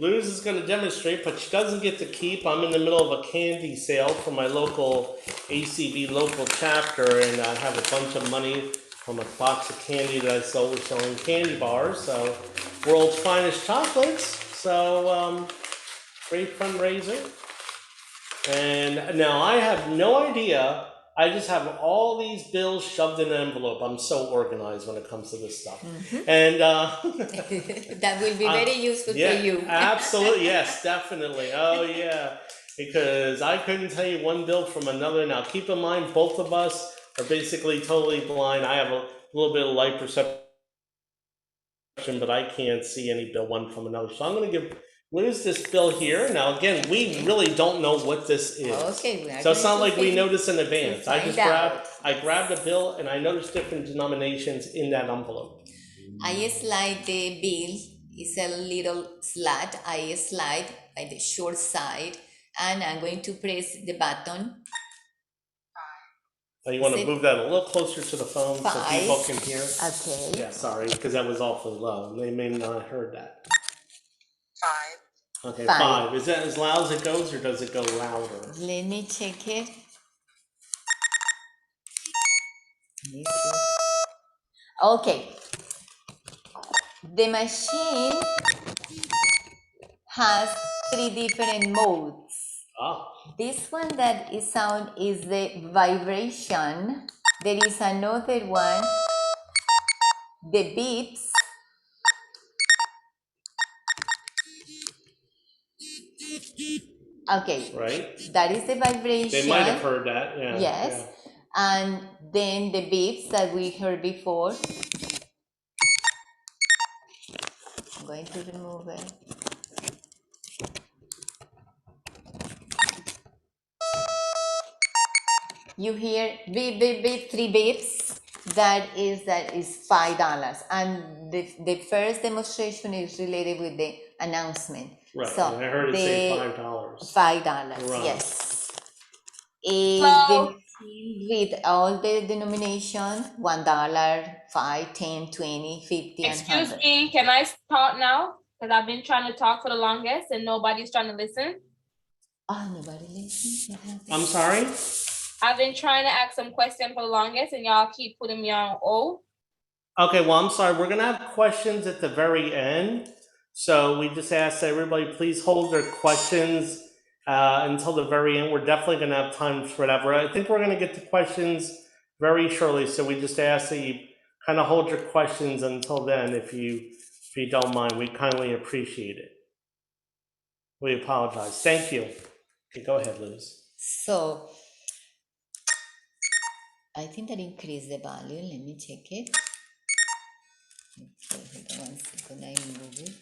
Luz is going to demonstrate, but she doesn't get to keep. I'm in the middle of a candy sale for my local ACB local chapter, and I have a bunch of money from a box of candy that I sold. We're selling candy bars, so world's finest chocolates. So great fundraiser. And now I have no idea. I just have all these bills shoved in an envelope. I'm so organized when it comes to this stuff. And That will be very useful yeah, for you. absolutely, yes, definitely. Oh yeah, because I couldn't tell you one bill from another. Now keep in mind, both of us are basically totally blind. I have a little bit of light perception, but I can't see any bill one from another. So I'm going to give Luz this bill here. Now again, we really don't know what this is. Okay, we are So it's going not to like we fin- notice in advance. I find just out. grabbed a bill and I noticed different denominations in that envelope. I slide the bill. It's a little slat. I slide by the short side, and I'm going to press the button. Now you want to Sit. move that a little closer to the phone so Five. people can hear. Okay. Yeah, sorry, because that was awfully low. They may not have heard that. 5, Okay, Five. 5. Is that as loud as it goes, or does it go louder? Let me check it. Let me see. Okay. The machine has 3 different modes. Ah, This one that is sound is the vibration. There is another one, the beeps. Okay, right. that is the vibration. They might have heard that. Yeah. Yes. And then the beeps that we heard before. I'm going to remove it. You hear beep, beep, beep, 3 beeps. That is $5. And the first demonstration is related with the announcement. Right. So and I heard it say the $5. $5, Right. yes. Hello? With all the denominations, $1, 5, 10, 20, 50, and Excuse 100. me, can I talk now? Because I've been trying to talk for the longest and nobody's trying to listen. Oh, nobody listens. What happened? I'm sorry? I've been trying to ask some questions for the longest and y'all keep putting me on hold. Okay, well, I'm sorry. We're going to have questions at the very end. So we just ask that everybody please hold their questions until the very end. We're definitely going to have time for that. I think we're going to get to questions very shortly. So we just ask that you kind of hold your questions until then, if you don't mind. We kindly appreciate it. We apologize. Thank you. Okay, go ahead, Liz. So I think that increased the value. Let me check it. Okay, hold on 1 second. I move it.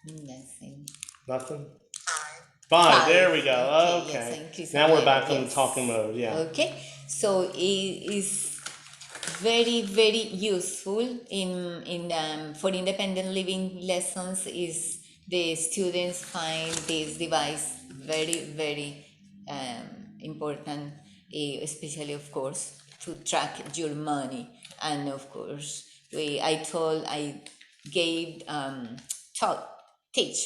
Nothing. Nothing? 5. 5. There we go. Yes, I Okay. increased Now the we're back value, on the talking mode. Yeah. Okay, so it is very, very useful for independent living lessons. Is the students find this device very, very important, especially of course to track your money. And of course I gave teach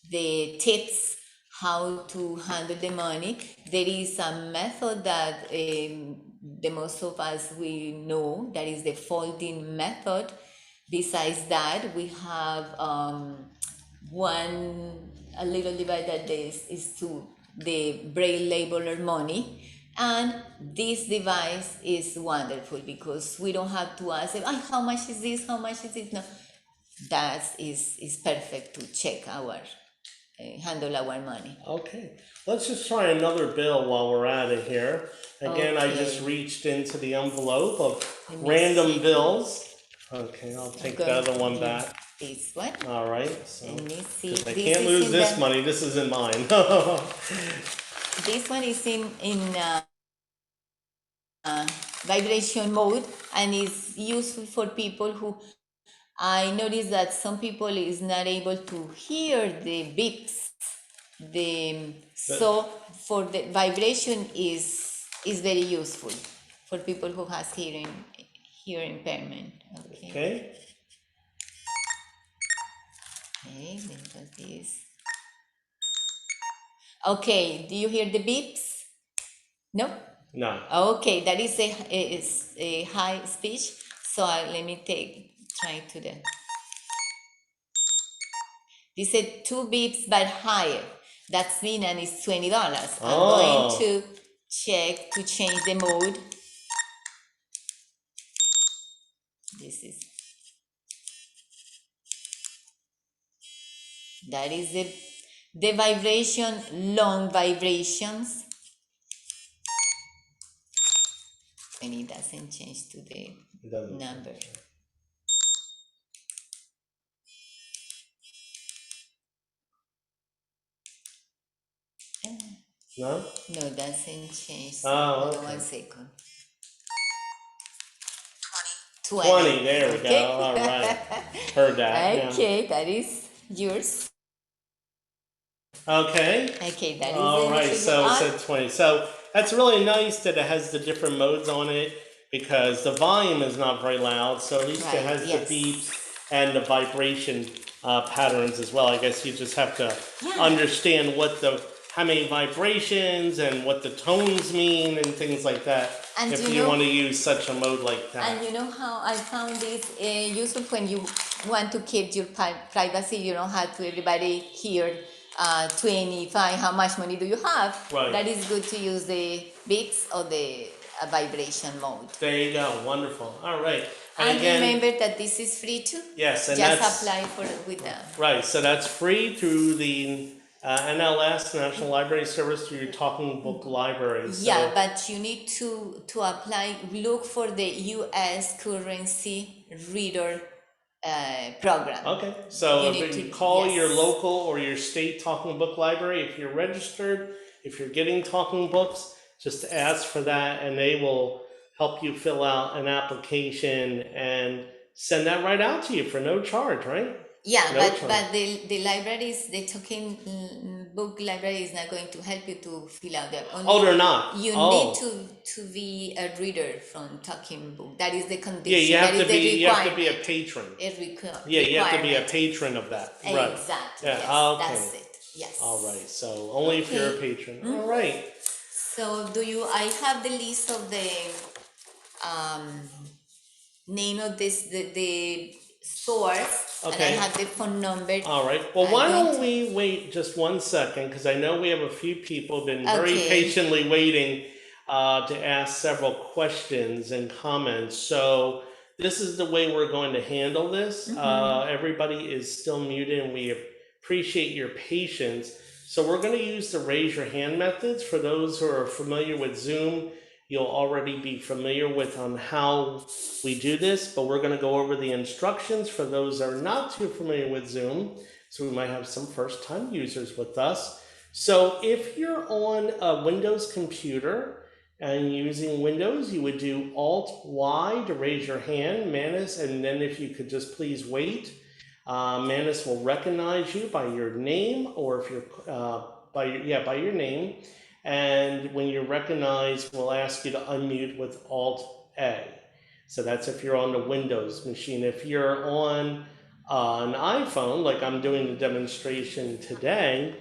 the tips how to handle the money. There is a method that the most of us we know, that is the folding method. Besides that, we have a little device that is to the braille labeler money. And this device is wonderful because we don't have to ask them, "Ah, how much is this? How much is it?" No, that is perfect to check handle our money. Okay, let's just try another bill while we're at it here. Again, I just Okay. reached into the envelope of Let me random see. bills. Okay, I'll take the going other to one use back. This one. All right, so Let me see. 'cause I This can't is lose in this the- money. This isn't mine. This one is in vibration mode and is useful for people who, I notice that some people is not able to hear the beeps. So for the vibration is very useful for people who has hearing impairment. Okay. Okay. Okay, then got this. Okay, do you hear the beeps? No? No. Okay, that is a high speech. So let me try to the. This is 2 beeps but higher. That's mean and it's $20. I'm going Oh. to check to change the mode. That is the vibration, long vibrations. And it doesn't change to the It doesn't. number. No? No, doesn't change. Oh, Hold on okay. 1 second. 20, there we go. All right. Heard that. Yeah. Okay, that is yours. Okay. Okay, that is All it. right, so it said 20. So that's really nice that it has the different modes on it because the volume is not very loud. So at least it Right, has yes. the beeps and the vibration patterns as well. I guess you just have to understand how many vibrations and what the tones mean and things like that. And if you you know- want to use such a mode like that. And you know how I found this useful when you want to keep your privacy, you don't have to everybody hear 25, how much money do you have? Right. That is good to use the beats or the vibration mode. There you go. Wonderful. All right. And again, remember that this is free too. yes, and Just that's apply with them. right. So that's free through the NLS National Library Service through your Talking Book Library. So, Yeah, but you need to apply. Look for the U.S. currency reader program. okay. So You if need you to- call yes. your local or your state Talking Book Library, if you're registered, if you're getting talking books, just ask for that, and they will help you fill out an application and send that right out to you for no charge, right? Yeah, No but charge. the libraries, the talking book library is not going to help you to fill out that. Oh, they're not. You Oh. need to be a reader from talking book. That is the condition. Yeah, you have That to is be. the You have to be a requirement. patron. Requirement. Yeah, you have to be a patron of that. Right. Exactly. Yeah, Yes, okay. that's it. Yes. All right. So only if you're a Okay. patron. All right. So I have the list of the name of the stores, and I Okay. have the phone number. All right. Well, I'm why going don't to- we wait just 1 second? Because I know we have a few people been very Okay. patiently waiting to ask several questions and comments. So this is the way we're going to handle this. Everybody is still muted, and we appreciate your patience. So we're going to use the raise your hand methods. For those who are familiar with Zoom, you'll already be familiar with how we do this, but we're going to go over the instructions for those that are not too familiar with Zoom. So we might have some first time users with us. So if you're on a Windows computer and using Windows, you would do Alt-Y to raise your hand, Manus, and then if you could just please wait. Manus will recognize you by your name, or if you're by your name. And when you're recognized, we'll ask you to unmute with Alt-A. So that's if you're on the Windows machine. If you're on an iPhone, like I'm doing the demonstration today,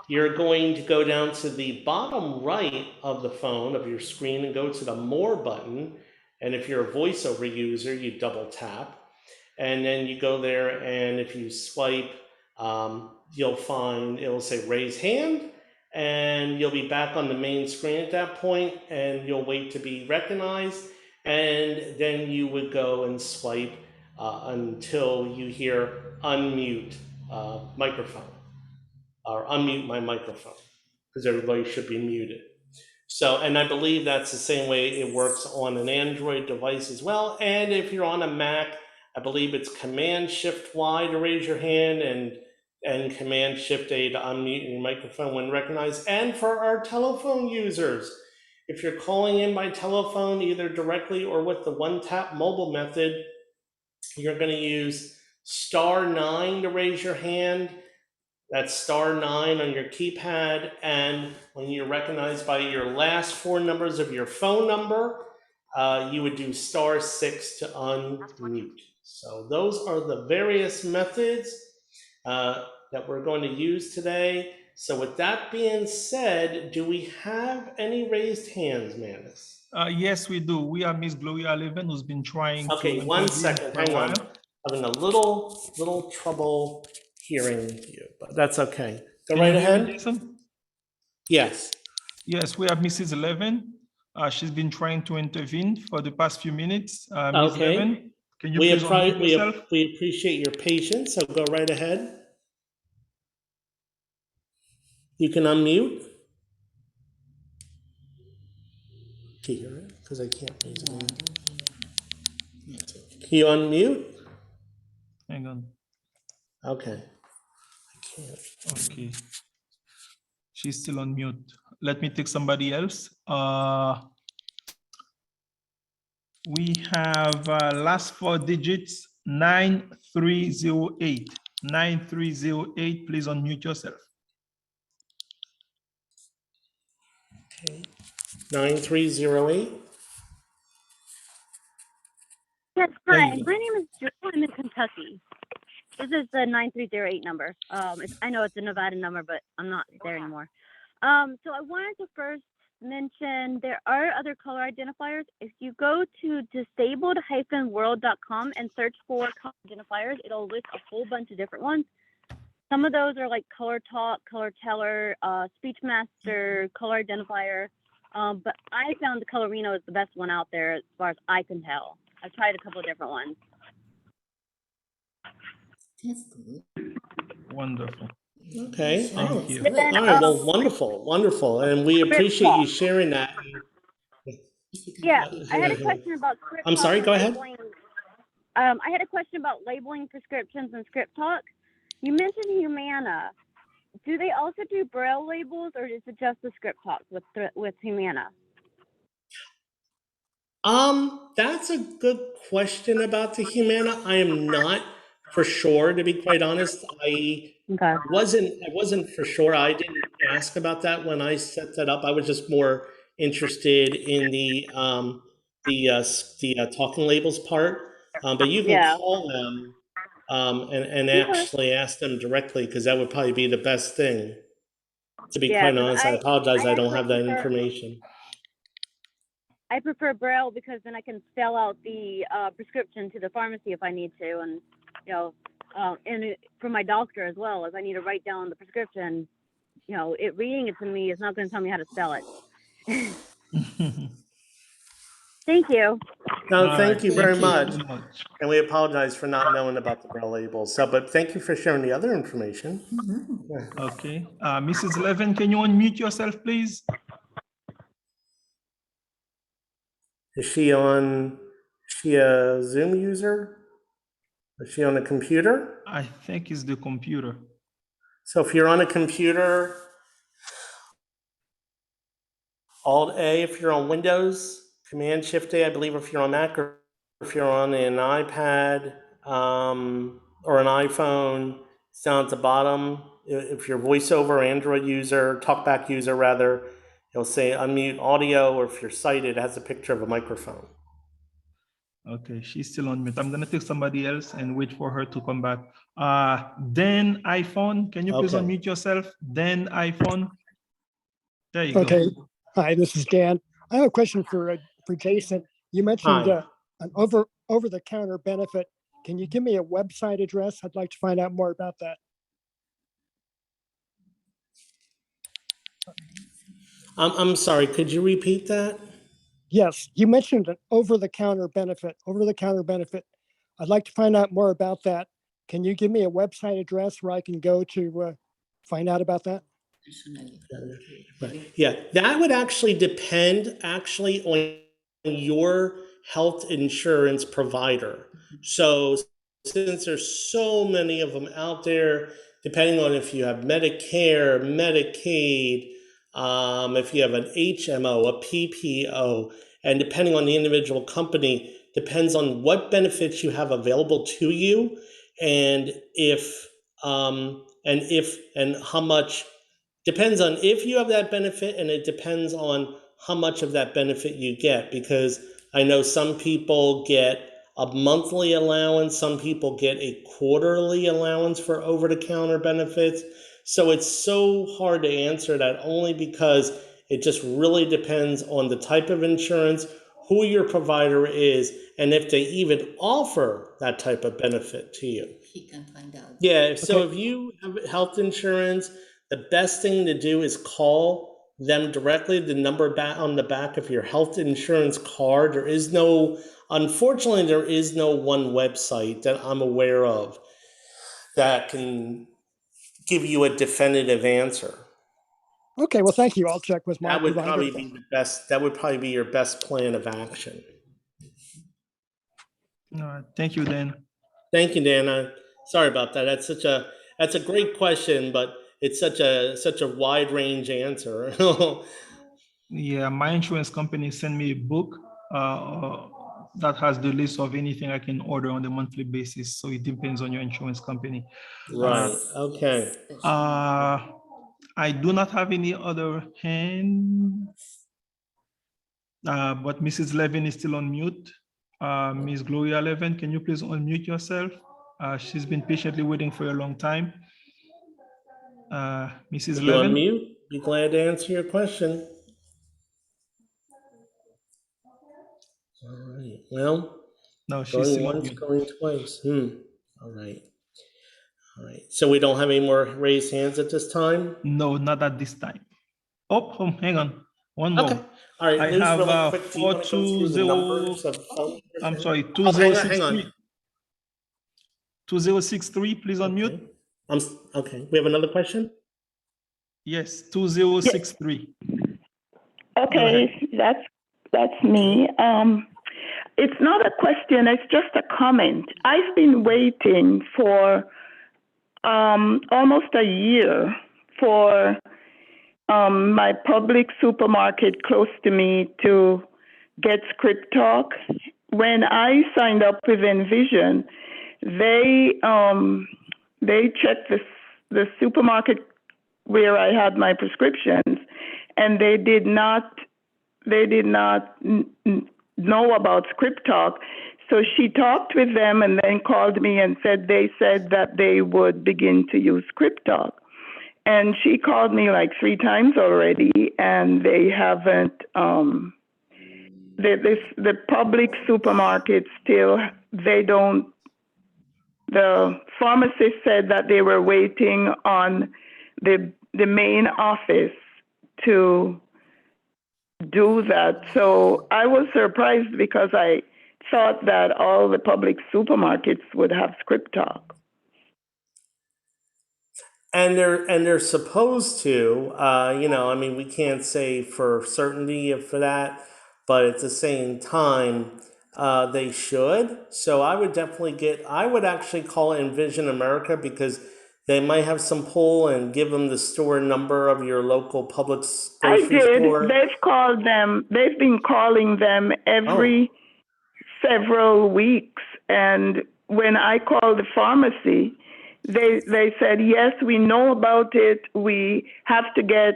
you're going to go down to the bottom right of the phone, of your screen, and go to the More button. And if you're a VoiceOver user, you double tap. And then you go there, and if you swipe you'll find it will say raise hand, and you'll be back on the main screen at that point, and you'll wait to be recognized, and then you would go and swipe until you hear unmute microphone, or unmute my microphone, because everybody should be muted. So, and I believe that's the same way it works on an Android device as well. And if you're on a Mac, I believe it's Command Shift Y to raise your hand, and Command Shift A to unmute your microphone when recognized. And for our telephone users, if you're calling in by telephone, either directly or with the one tap mobile method, you're going to use *9 to raise your hand. That's *9 on your keypad, and when you're recognized by your last four numbers of your phone number, you would do *6 to unmute. So those are the various methods that we're going to use today. So with that being said, do we have any raised hands, Manis? Yes, we do. We have Miss Gloria Levin, who's been trying to. Okay, one intervene second, for a hang on. while. Having a little trouble hearing you, but that's okay. Go Can right you hear me, ahead. Jason? Yes. Yes, we have Mrs. Levin. She's been trying to intervene for the past few minutes. Ms. Okay. Levin, can you We, please unmute yourself? we appreciate your patience, so go right ahead. You can unmute. Can you hear it? Because I can't raise my hand. Can you unmute? Hang on. Okay. I can't. Okay. She's still on mute. Let me take somebody else. We have last four digits, 9308. 9308, please unmute yourself. Okay. 9308. Yes, There hi. you go. My name is Jill. I'm in Kentucky. This is the 9308 number. I know it's a Nevada number, but I'm not there anymore. So I wanted to first mention there are other color identifiers. If you go to disabled-world.com and search for color identifiers, it'll list a whole bunch of different ones. Some of those are like Color Talk, Color Teller, Speechmaster, Color Identifier. But I found the Colorino is the best one out there as far as I can tell. I've tried a couple of different ones. Wonderful. Okay. Thank you. But then, All right. Well, wonderful, wonderful, and we appreciate you sharing that. yeah, I had a question about Script I'm Talk sorry, and go ahead. labeling. I had a question about labeling prescriptions and Script Talk. You mentioned Humana. Do they also do Braille labels, or is it just the Script Talk with Humana? That's a good question about the Humana. I am not for sure, to be quite honest. I Okay. wasn't for sure. I didn't ask about that when I set that up. I was just more interested in the talking labels part. But you can Yeah. call them and Okay. actually ask them directly, because that would probably be the best thing. To be Yeah, quite 'cause honest, I apologize. I don't actually have that prefer- information. I prefer Braille because then I can spell out the prescription to the pharmacy if I need to, and for my doctor as well, if I need to write down the prescription, reading it to me is not going to tell me how to spell it. Thank you. No, All thank right, you very thank much. so much. And we apologize for not knowing about the Braille labels. So, but thank you for sharing the other information. Yeah. Okay. Mrs. Levin, can you unmute yourself, please? Is she a Zoom user? Is she on a computer? I think it's the computer. So if you're on a computer, Alt A if you're on Windows, Command Shift A, I believe if you're on Mac, or if you're on an iPad or an iPhone, it's down at the bottom. If you're VoiceOver Android user, TalkBack user rather, it'll say unmute audio, or if you're sighted, it has a picture of a microphone. Okay, she's still on mute. I'm gonna take somebody else and wait for her to come back. Dan iPhone, can you please Okay. unmute yourself? Dan iPhone. There you Okay. go. Hi, this is Dan. I have a question for Jason. You mentioned Hi. an over-the-counter benefit. Can you give me a website address? I'd like to find out more about that. I'm sorry, could you repeat that? Yes, you mentioned an over-the-counter benefit. Over-the-counter benefit. I'd like to find out more about that. Can you give me a website address where I can go to find out about that? Yeah, that would actually depend actually on your health insurance provider. So since there's so many of them out there, depending on if you have Medicare, Medicaid, if you have an HMO, a PPO, and depending on the individual company, depends on what benefits you have available to you, and and how much. Depends on if you have that benefit, and it depends on how much of that benefit you get, because I know some people get a monthly allowance, some people get a quarterly allowance for over-the-counter benefits. So it's so hard to answer that, only because it just really depends on the type of insurance, who your provider is, and if they even offer that type of benefit to you. He can find out. Yeah, so Okay. if you have health insurance, the best thing to do is call them directly, the number back on the back of your health insurance card. Unfortunately, there is no one website that I'm aware of that can give you a definitive answer. Okay, well, thank you. I'll check with my That would provider. probably be the best, that would probably be your best plan of action. All right, thank you, Dan. Thank you, Dana. Sorry about that. That's a great question, but it's such a wide range answer. Yeah, my insurance company sent me a book that has the list of anything I can order on a monthly basis. So it depends on your insurance company. Right. Okay. I do not have any other hand, but Mrs. Levin is still on mute. Ms. Gloria Levin, can you please unmute yourself? She's been patiently waiting for a long time. Mrs. You Levin? unmute? Be glad to answer your question. All right. Well, No, she's going still on once, mute. going twice. All right. All right. So we don't have any more raised hands at this time? No, not at this time. Oh, hang on. One more. Okay. All right. I Luz, have really quick, do you want to go through the numbers of phone? I'm sorry, Oh, hang on, hang 2063. on. 2063, please unmute. Okay. Okay. We have another question? Yes, 2063. Okay, that's me. It's not a question, it's just a comment. I've been waiting for almost a year for my public supermarket close to me to get Script Talk. When I signed up with Envision, they checked the supermarket where I had my prescriptions, and they did not know about Script Talk. So she talked with them and then called me and said that they would begin to use Script Talk. And she called me like 3 times already, and they haven't. The public supermarket still, they don't. The pharmacist said that they were waiting on the main office to do that. So I was surprised because I thought that all the public supermarkets would have Script Talk. And they're supposed to, I mean, we can't say for certainty for that, but at the same time, they should. So I would actually call Envision America, because they might have some pull, and give them the store number of your local public grocery store. They've been calling them every several weeks. And when I called the pharmacy, they said, yes, we know about it. We have to get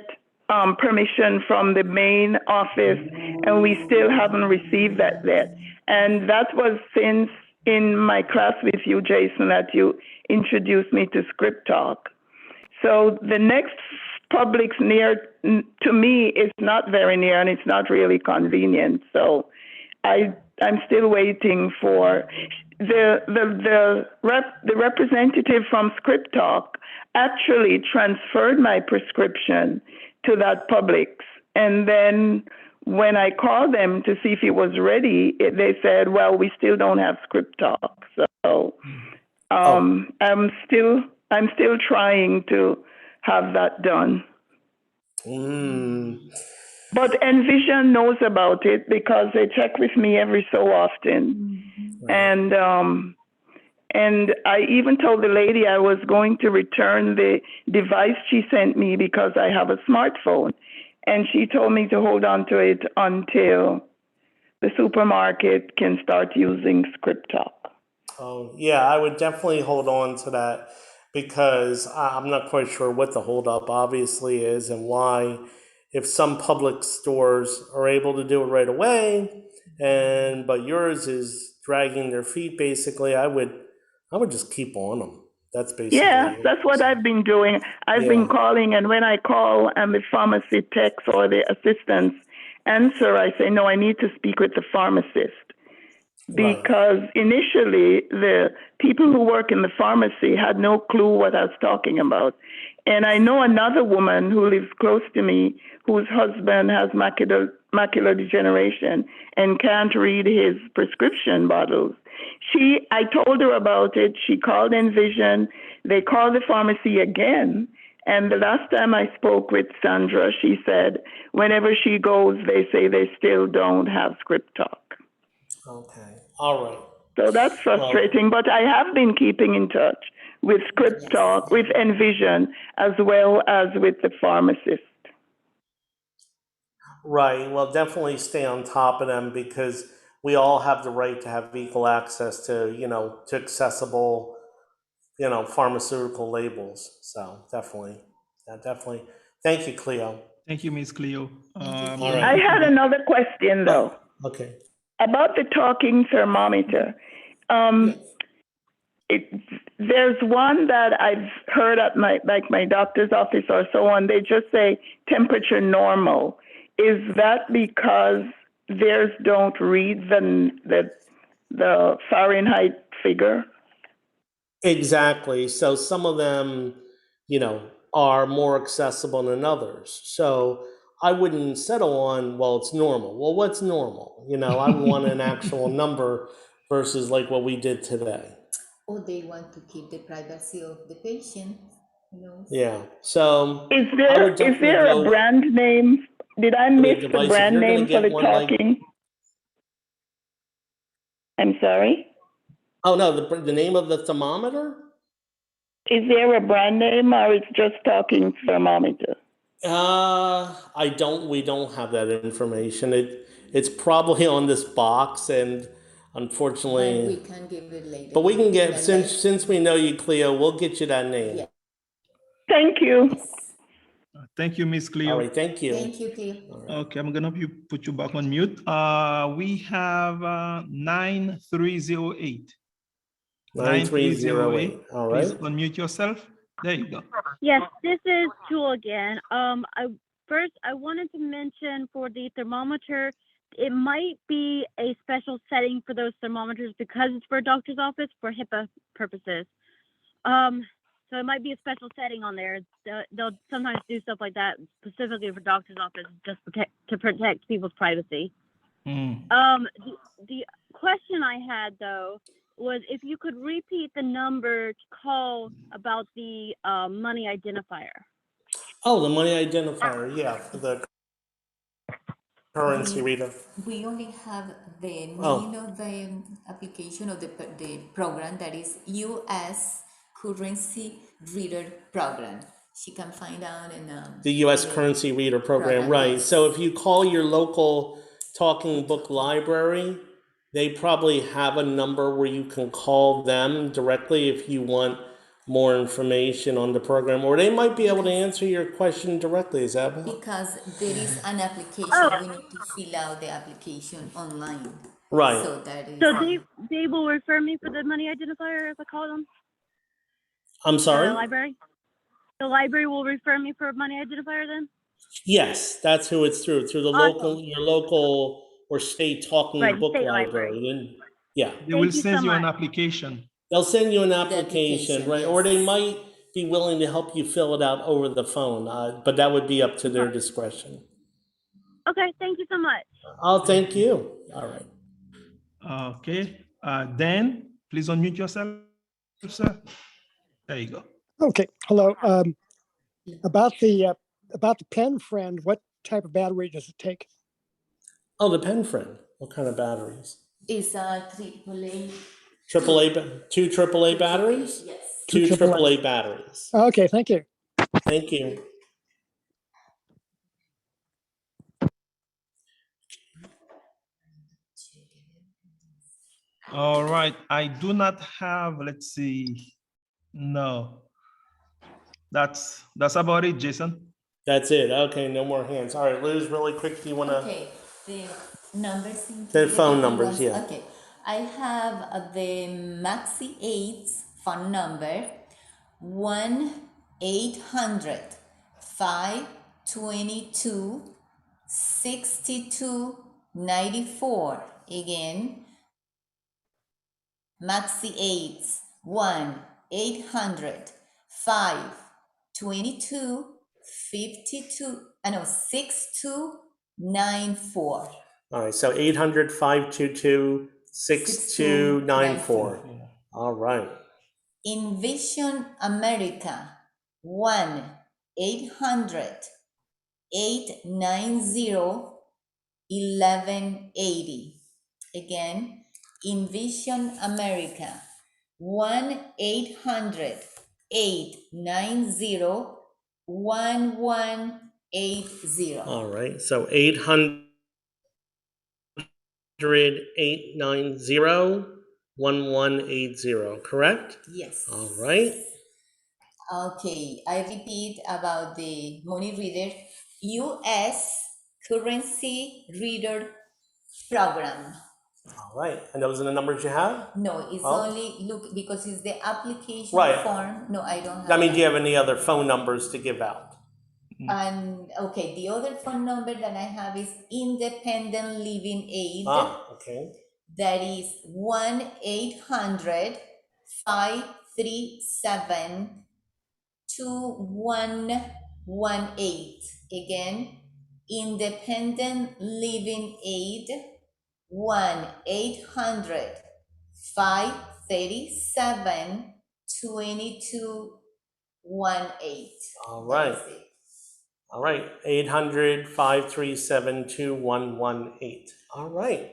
permission from the main office, and we still haven't received that yet. And that was since in my class with you, Jason, that you introduced me to Script Talk. So the next Publix near to me is not very near, and it's not really convenient. So I'm still waiting for the representative from Script Talk actually transferred my prescription to that Publix And then when I called them to see if it was ready, they said, well, we still don't have Script Talk. So I'm still trying to have that done. But Envision knows about it because they check with me every so often. And I even told the lady I was going to return the device she sent me because I have a smartphone. And she told me to hold on to it until the supermarket can start using Script Talk. Oh, yeah, I would definitely hold on to that because I'm not quite sure what the holdup obviously is and why. If some public stores are able to do it right away, but yours is dragging their feet, basically, I would just keep on them. That's basically Yeah, that's what I've been doing. I've been calling, and when I call and the pharmacy techs or the assistants answer, I say, no, I need to speak with the pharmacist. Because initially, the people who work in the pharmacy had no clue what I was talking about. And I know another woman who lives close to me whose husband has macular degeneration and can't read his prescription bottles. I told her about it. She called Envision. They called the pharmacy again. And the last time I spoke with Sandra, she said whenever she goes, they say they still don't have Script Talk. Okay. All right. So that's frustrating, but I have been keeping in touch with Script Talk, with Envision, as well as with the pharmacist. Right. Well, definitely stay on top of them because we all have the right to have equal access to, to accessible, pharmaceutical labels. So definitely. Thank you, Cleo. Thank you, Ms. Cleo. I had another question, though. Okay. About the talking thermometer. There's one that I've heard at my doctor's office or so on. They just say temperature normal. Is that because theirs don't read the Fahrenheit figure? Exactly. So some of them, are more accessible than others. So I wouldn't settle on, well, it's normal. Well, what's normal? I want an actual number versus like what we did today. Or they want to keep the privacy of the patient, Yeah. So is there a brand name? Did I miss the brand name for the talking? I'm sorry? Oh, no, the name of the thermometer? Is there a brand name or it's just talking thermometer? We don't have that information. It's probably on this box and unfortunately. But we can give it later. But we can get, since we know you, Cleo, we'll get you that name. Yeah. Thank you. Thank you, Ms. Cleo. All right, thank you. Thank you, Cleo. Right. Okay, I'm gonna put you back on mute. We have 9308. 9308. All right. Please unmute yourself. There you go. Yes, this is Jewel again. I wanted to mention for the thermometer, it might be a special setting for those thermometers because it's for a doctor's office for HIPAA purposes. So it might be a special setting on there. They'll sometimes do stuff like that specifically for doctor's office just to protect people's privacy. The question I had though was if you could repeat the number to call about the money identifier. Oh, the money identifier, yeah, for the currency reader. We only have the name of the application of the program, that is U.S. Currency Reader Program. She can find out in the U.S. Currency Reader Program, right? So if you call your local talking book library, they probably have a number where you can call them directly if you want more information on the program, or they might be able to answer your question directly, Isabel. Because there is an application, we need to fill out the application online. Right. So that is. So they will refer me for the money identifier if I call them? I'm sorry? The library? The library will refer me for a money identifier then? Yes, that's who it's through the your local or state talking book library. And yeah. They will send you an application. They'll send you an application, right? Yes. Or they might be willing to help you fill it out over the phone, but that would be up to their discretion. Okay, thank you so much. Oh, thank you. All right. Okay, Dan, please unmute yourself, sir. There you go. Okay, hello. About the pen friend, what type of battery does it take? Oh, the pen friend. What kind of batteries? It's a AAA. Two AAA batteries? Yes. Two Two AAA. AAA batteries. Okay, thank you. Thank you. All right, I do not have, let's see, no. That's about it, Jason. That's it. Okay, no more hands. All right, Liz, really quick, do you want to? Okay, the numbers. In The case phone anyone numbers, wants- yeah. Okay, I have the Maxi 8 phone number 1-800-522-6294. Again, Maxi 8 1-800-522-6294. All right, so 800-522-6294. All right. Envision America 1-800-890-1180. Again, Envision America 1-800-890-1180. All right, so 800-890-1180, correct? Yes. All right. Okay, I repeat about the money reader, US currency reader program. All right, and those are the numbers you have? No, it's Oh. only look because it's the application Right. form. No, I don't have. I mean, do you that. have any other phone numbers to give out? And okay, the other phone number that I have is Independent Living Aid. Okay. That is 1-800-537-2118. Again, Independent Living Aid 1-800-537-2218. All right. That's it. All right, 800-537-2118. All right,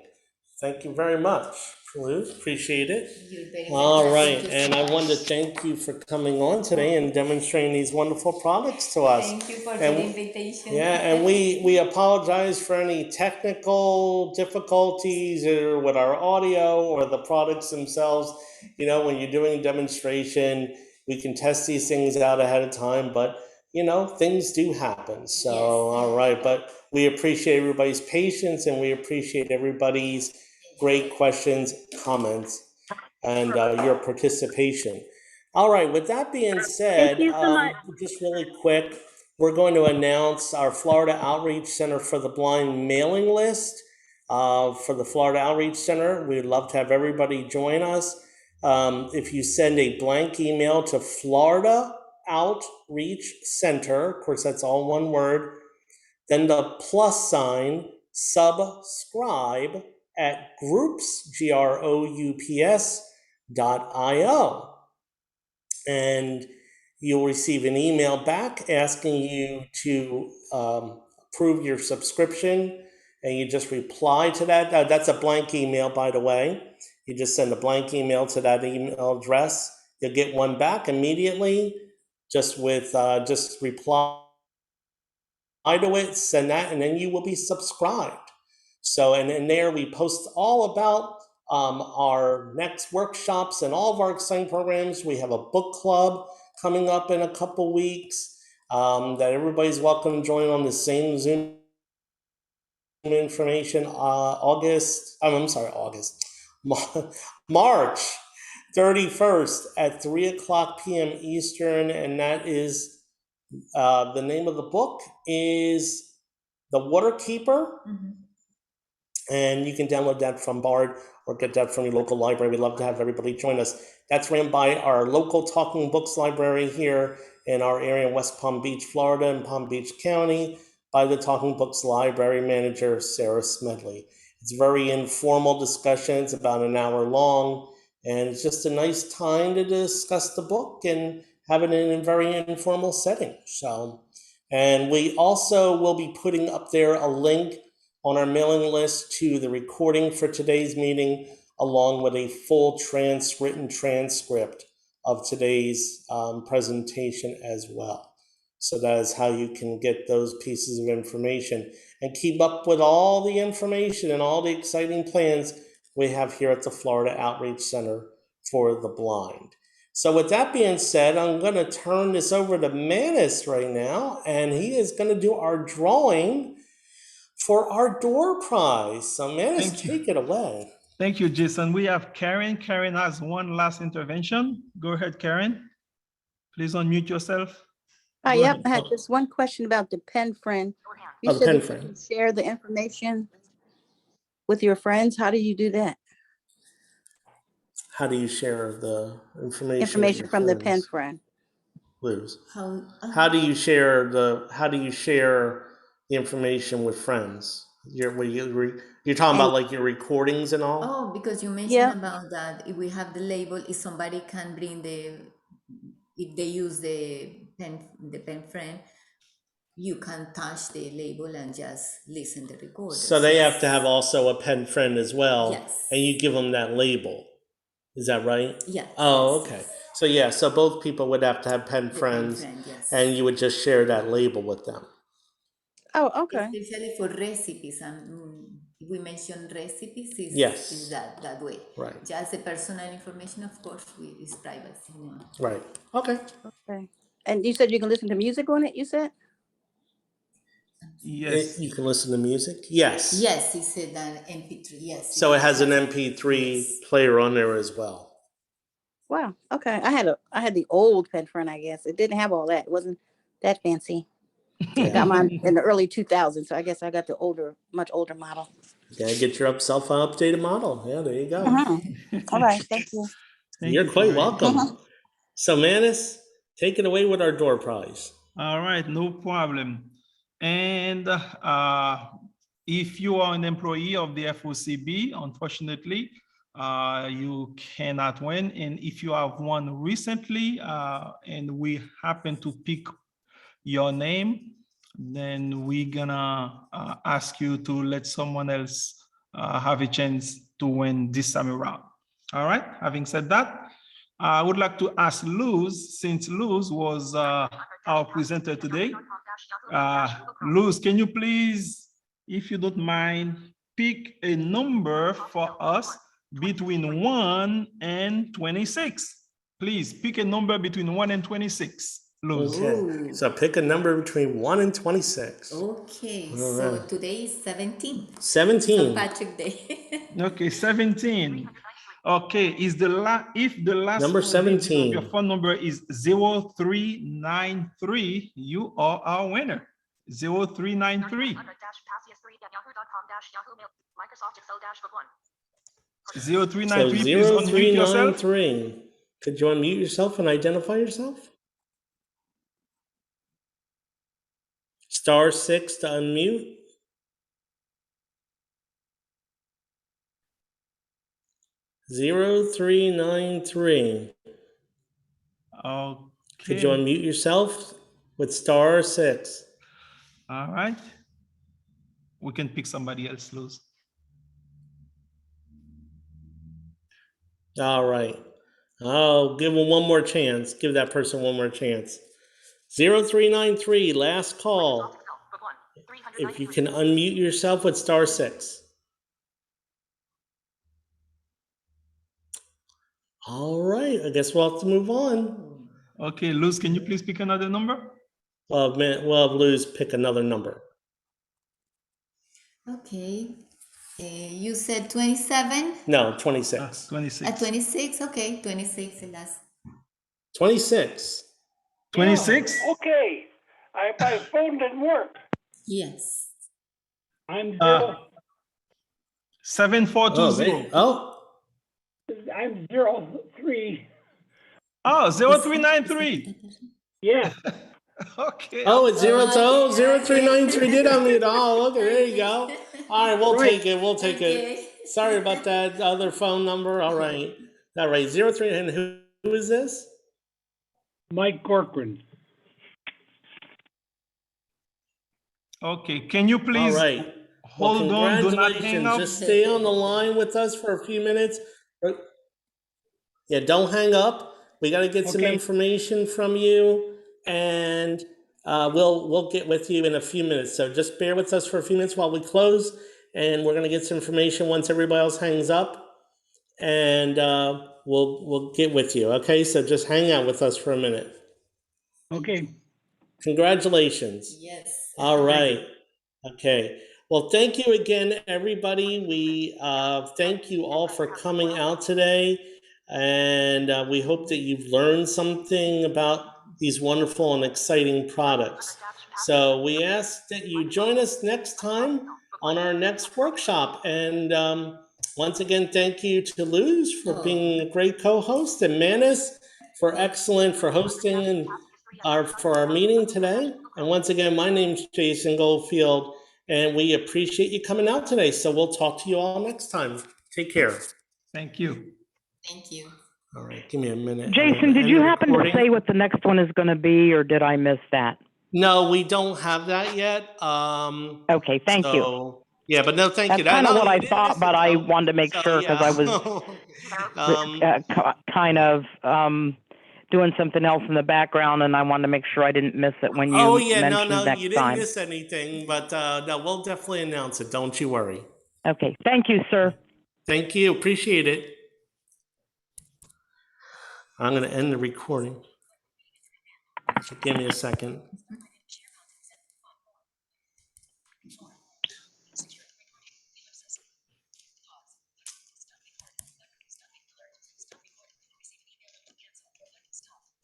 thank you very much, Luz, appreciate it. You're very All welcome. right, Thank you so and I much. wanted to thank you for coming on today and demonstrating these wonderful products to us. Thank you for And- the invitation. Yeah, and we apologize for any technical difficulties or with our audio or the products themselves. You know, when you're doing a demonstration, we can test these things out ahead of time, but you know, things do happen. So, Yes. all right, but we appreciate everybody's patience and we appreciate everybody's great questions, comments, and your participation. All right, with that being said, Thank you so much. just really quick, we're going to announce our Florida Outreach Center for the Blind mailing list for the Florida Outreach Center. We'd love to have everybody join us. If you send a blank email to Florida Outreach Center, of course, that's all one word, then the + subscribe at groups.io. And you'll receive an email back asking you to approve your subscription, and you just reply to that. That's a blank email, by the way. You just send a blank email to that email address. You'll get one back immediately, just reply to it, send that, and then you will be subscribed. So, and in there we post all about our next workshops and all of our exciting programs. We have a book club coming up in a couple weeks that everybody's welcome to join on the same Zoom information. March 31st at 3:00 p.m. Eastern, and that is the name of the book is The Waterkeeper. Mhm. And you can download that from Bard or get that from your local library. We'd love to have everybody join us. That's ran by our local Talking Books library here in our area in West Palm Beach, Florida, and Palm Beach County. by the Talking Books library manager, Sarah Smedley. It's very informal discussions, about an hour long, and it's just a nice time to discuss the book and have it in a very informal setting. So, and we also will be putting up there a link on our mailing list to the recording for today's meeting, along with a full written transcript of today's presentation as well. So that is how you can get those pieces of information and keep up with all the information and all the exciting plans we have here at the Florida Outreach Center for the Blind. So with that being said, I'm going to turn this over to Manus right now, and he is going to do our drawing for our door prize. So Manus, take it away. Thank you, Jason. We have Karen. Karen has one last intervention. Go ahead, Karen. Please unmute yourself. Hi, Go yep, ahead. I had just one question about the pen friend. You Oh, the said pen that you friend. can share the information with your friends. How do you do that? How do you share the information? with Information your from the pen friends? friend. Luz. How, How do you share the information with friends? You're talking about like your recordings and all? oh, because you mentioned Yeah. about that, if we have the label, if somebody can bring if they use the pen friend, you can touch the label and just listen to the recorder. So they have to have also a pen friend as well. Yes. And you give them that label. Is that right? Yeah. Oh, yes, okay. yes. So yeah, so both people would have to have pen The friends, pen friend, yes. and you would just share that label with them. Oh, okay. Especially for recipes, and we mentioned recipes is Yes. that way. Right. Just the personal information, of course, is privacy. You know. Right. Okay. Okay. And you said you can listen to music on it, you said? Yes. You can listen to music? Yes. Yes, he said that MP3. Yes. So it has an MP3 Yes. player on there as well. Wow. Okay. I had the old pen friend, I guess. It didn't have all that. It wasn't that fancy. I got mine in the early 2000s, so I guess I got the much older model. Yeah, get your self-updated model. Yeah, there you go. All right. Thank you. Thank You're you quite for it. welcome. So Manus, take it away with our door prize. All right, no problem. And if you are an employee of the FOCB, unfortunately, you cannot win. And if you have won recently and we happen to pick your name, then we're gonna ask you to let someone else have a chance to win this time around. All right, having said that, I would like to ask Luz, since Luz was our presenter today. Luz, can you please, if you don't mind, pick a number for us between 1 and 26? Please pick a number between 1 and 26. Luz. Okay. So pick a number between 1 and 26. Okay, All so right. today is 17. 17. St. Patrick Day. Okay, 17. Okay, if the last Number four digits of 17. your phone number is 0393, you are our winner. 0393. 0393, So please unmute yourself. 0393. Could you unmute yourself and identify yourself? *6 to unmute. Zero 0393. Okay. Could you unmute yourself with *6? All right. We can pick somebody else, Luz. All right. I'll give them one more chance. Give that person one more chance. 0393, last call. If you can unmute yourself with *6. All right. I guess we'll have to move on. Okay, Luz, can you please pick another number? Well, we'll have Luz pick another number. Okay. You said 27? No, 26. 26. 26? Okay, 26 the last. 26. 26? Okay, my phone didn't work. Yes. I'm 7420. I'm 03. Oh, 0393. Yeah. Okay. Oh, I'm it's 0393 did unmute. Oh, okay, there you go. Okay. All right, we'll Great. take it. We'll take it. Okay. Sorry about that other phone number. All right. All right. 03. And who is this? Mike Corcoran. Okay, can you All please right. Well, hold on, do not hang congratulations. up? Just stay on the line with us for a few minutes. Yeah, don't hang up. We got to get some Okay. information from you, and we'll get with you in a few minutes. So just bear with us for a few minutes while we close, and we're going to get some information once everybody else hangs up, and we'll get with you. Okay, so just hang out with us for a minute. Okay. Congratulations. Yes. All right. Okay. Well, thank you again, everybody. We thank you all for coming out today. And we hope that you've learned something about these wonderful and exciting products. So we ask that you join us next time on our next workshop. And once again, thank you to Luz for being a great co-host, and Manis for hosting and for our meeting today. And once again, my name's Jason Goldfield, and we appreciate you coming out today. So we'll talk to you all next time. Take care. Thank you. Thank you. All right, give me a minute. Jason, did you happen to say what the next one is going to be, or did I miss that? No, we don't have that yet. Okay, thank you. Yeah, but no, thank you. That's kind of what you I didn't thought, miss it, but I though. wanted to make So, sure because I was kind of doing something else in the background, and I wanted to make sure I didn't miss it when you Oh yeah, mentioned no, next you didn't time. miss anything, but no, we'll definitely announce it. Don't you worry. Okay, thank you, sir. Thank you. Appreciate it. I'm going to end the recording. So give me a second.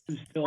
I'm still